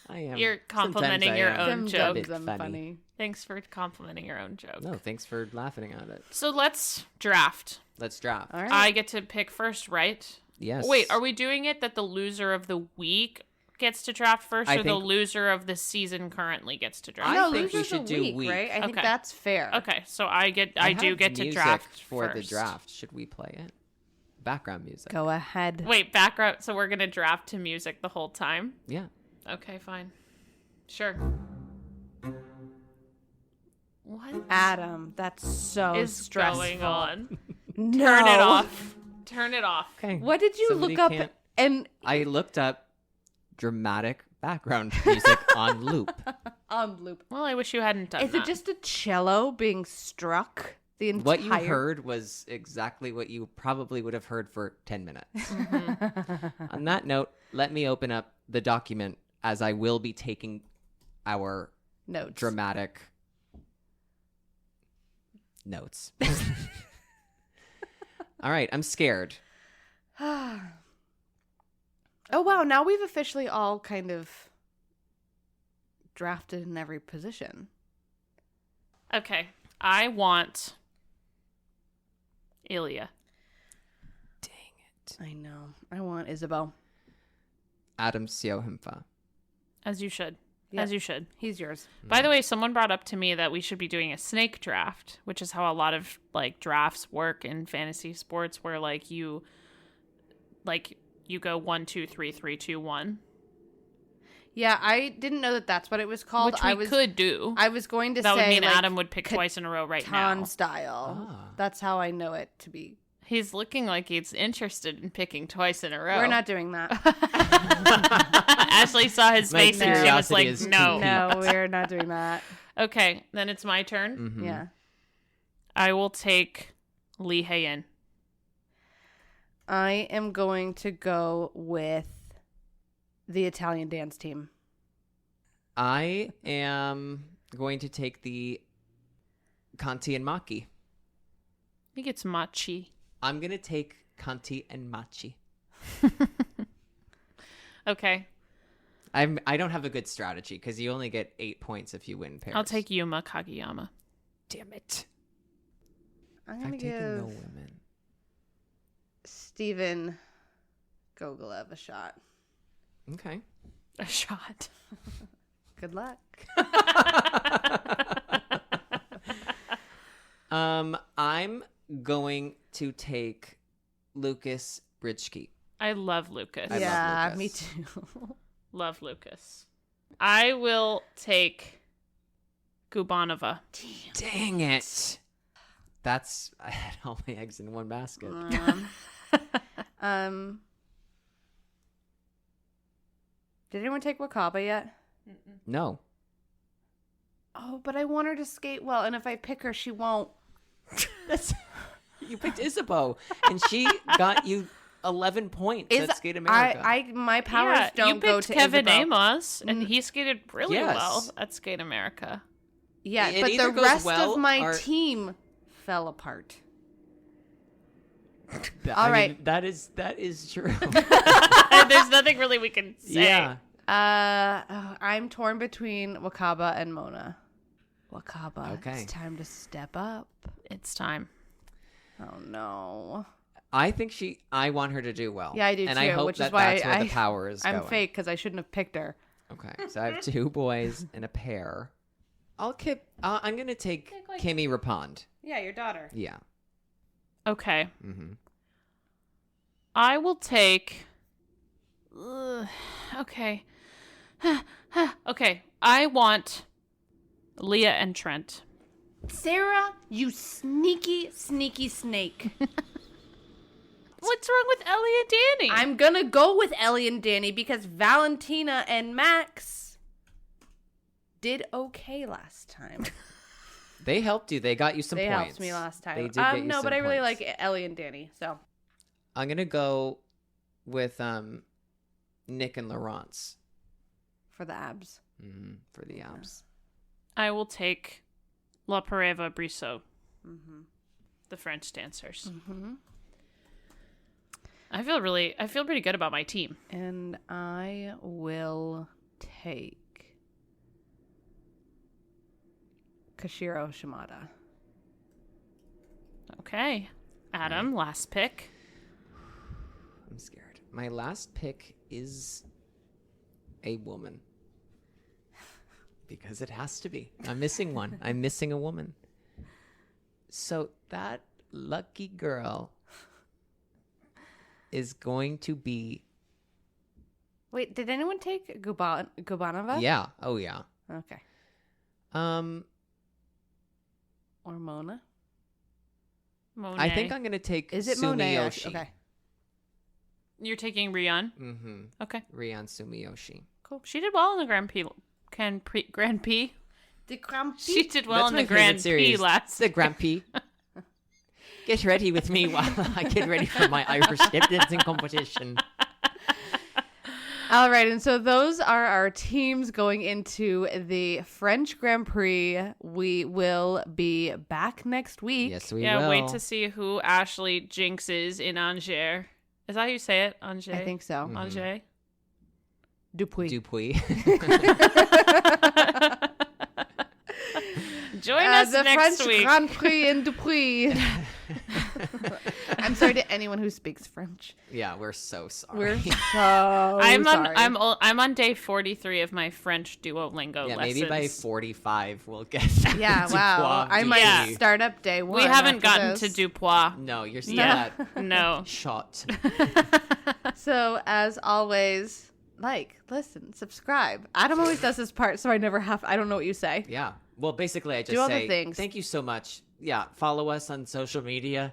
I am. You're complimenting Sometimes I your am. own Them joke. Bit them funny. funny. Thanks for complimenting your own joke. No, thanks for laughing at it. So let's draft. Let's draft. All right. I get to pick first, right? Yes. Wait, are we doing it that the loser of the week gets to draft first, I or the think- loser of the season currently gets to draft? I no, think we losers should a do week, week. right? I think Okay. that's fair. Okay, so I do have get to music draft for first. the draft. Should we play it? Background music. Go ahead. Wait, background. So we're gonna draft to music the whole time. Yeah. Okay, fine. Sure. What Adam, that's so is stressful. going on? No. Turn it off. Turn it off. Okay. What did you Somebody look up? can't- And I looked up dramatic background music on loop. on loop. Well, I wish you hadn't done Is that. it just a cello being struck the entire? What you heard was exactly what you probably would have heard for 10 minutes. On that note, let me open up the document as I will be taking our Notes. dramatic notes. All right, I'm scared. Oh wow! Now we've officially all kind of drafted in every position. Okay, I want Ilya. Dang it. I know. I want Isabel. Adam Siohimfa. As you should. Yep. As you should. He's yours. By the way, someone brought up to me that we should be doing a snake draft, which is how a lot of like drafts work in fantasy sports, where you go 1, 2, 3, 3, 2, 1, Yeah, I didn't know that that's what it was called. which we could do. I was going to That say would mean like, Adam would pick twice in a row right Catan now. style. Ah. That's how I know it to be. He's looking like he's interested in picking twice in a row. We're not doing that. Ashley saw his My face and she was curiosity like, is no. No, we're not doing that. Okay, then it's my turn. Mhm. Yeah. I will take Lee Hae-in. I am going to go with the Italian dance team. I am going to take the Conti and Maki. I think it's Machi. I'm going to take Conti and Machi. Okay, I don't have a good strategy because you only get 8 points if you win pairs. I'll take Yuma Kageyama. Damn it. I'm I'm going to taking no give women. Steven Gogolev a shot. Okay. A shot. Good luck. I'm going to take Lucas Bridgke. I love Lucas. I love yeah, Lucas. me too. Love Lucas. I will take Gubanova. Dang it. That's I had all my eggs in one basket. Did anyone take Wakaba yet? No. Oh, but I want her to skate well, and if I pick her, she won't. That's you picked Isabeau and she got you 11 points at Skate America. My powers Yeah, don't you go picked to Kevin Isabel. Amos, and he skated really Yes. well at Skate America. Yeah, It but either the goes rest well of my or- team fell apart. I all right. mean, that is true. There's nothing really we can say. Yeah. I'm torn between Wakaba and Mona. Wakaba, Okay. it's time to step up. It's time. Oh no. I think I want her to do well. Yeah, I do and too, I hope which that is why that's where the power is I'm going. fake because I shouldn't have picked her. Okay, so I have 2 boys and a pair. I'm going to take Kimmy Rapond. Yeah, your daughter. Yeah. Okay. Mm-hmm. I will take. Okay. Okay. I want Leah and Trent. Sarah, you sneaky, sneaky snake. Well, What's wrong with Ellie and Danny? I'm gonna go with Ellie and Danny because Valentina and Max did okay last time. They helped you. They got you some They points. helped me last time. They did get you no, some but I really points. like Ellie and Danny. So I'm gonna go with Nick and Laurence for the abs. for the abs. I will take La Pareva Brissot, Mm-hmm. the French dancers. Mm-hmm. I feel pretty good about my team. And I will take Kashiro Shimada. Okay. Adam, last pick. I'm scared. My last pick is a woman. Because it has to be. I'm missing one. I'm missing a woman. So that lucky girl is going to be... Wait, did anyone take Gubanova? Yeah. Oh, yeah. Okay. Um, Or Mona? Monet. I think I'm going to take Is it Monet? Sumiyoshi. Okay. You're taking Rian. Mm-hmm. Okay. Rian Sumiyoshi. Cool. She did well in the Grand Prix. Grand Prix. The Grand Prix? She did well That's in my the Grand favorite Prix series. last. The Grand Prix. Get ready with me while I get ready for my Irish step dancing competition. All right, and so those are our teams going into the French Grand Prix. We will be back next week. Yes, we Yeah, will. wait to see who Ashley Jinx is in Angers. Is that how you say it? Angers? I think so. Angers? Dupuis. Dupuis. Join us the next French week. Grand Prix in Dupuis. I'm sorry to anyone who speaks French. Yeah, we're so sorry. We're so I'm sorry. I'm on day 43 of my French Duolingo Yeah, lessons. maybe by 45 we'll get Yeah, to wow. Dupuis, I might Dupuis. start up day one. we haven't after gotten this. to Dupois. No, you're still Yeah. at No. shot. So, as always, listen, subscribe. Adam always does this part, so I never have. I don't know what you say. Yeah. Well, basically, I just Do all the say things. thank you so much. Yeah, follow us on social media,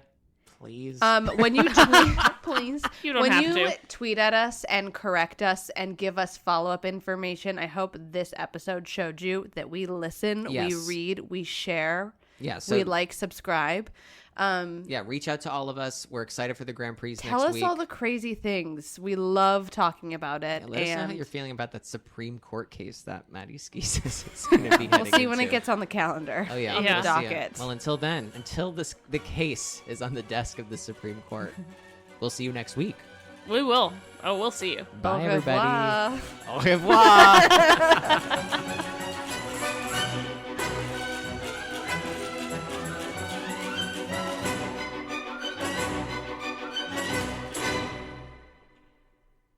please. When you tweet, please, You don't when have you to. tweet at us and correct us and give us follow-up information, I hope this episode showed you that we listen, Yes. we read, we share, yeah, so we subscribe. yeah, reach out to all of us. We're excited for the Grand Prix Tell next us week. all the crazy things. We love talking about it. Yeah, let us know how and you're feeling about that Supreme Court case that Maddie Ski says is going to be we'll heading see when it into. gets on the calendar. Oh yeah, on Yeah. the we'll see it. docket. Well, until then, until the case is on the desk of the Supreme Court, we'll see you next week. We will. Oh, we'll see you. Bye, Au everybody. revoir. Au revoir.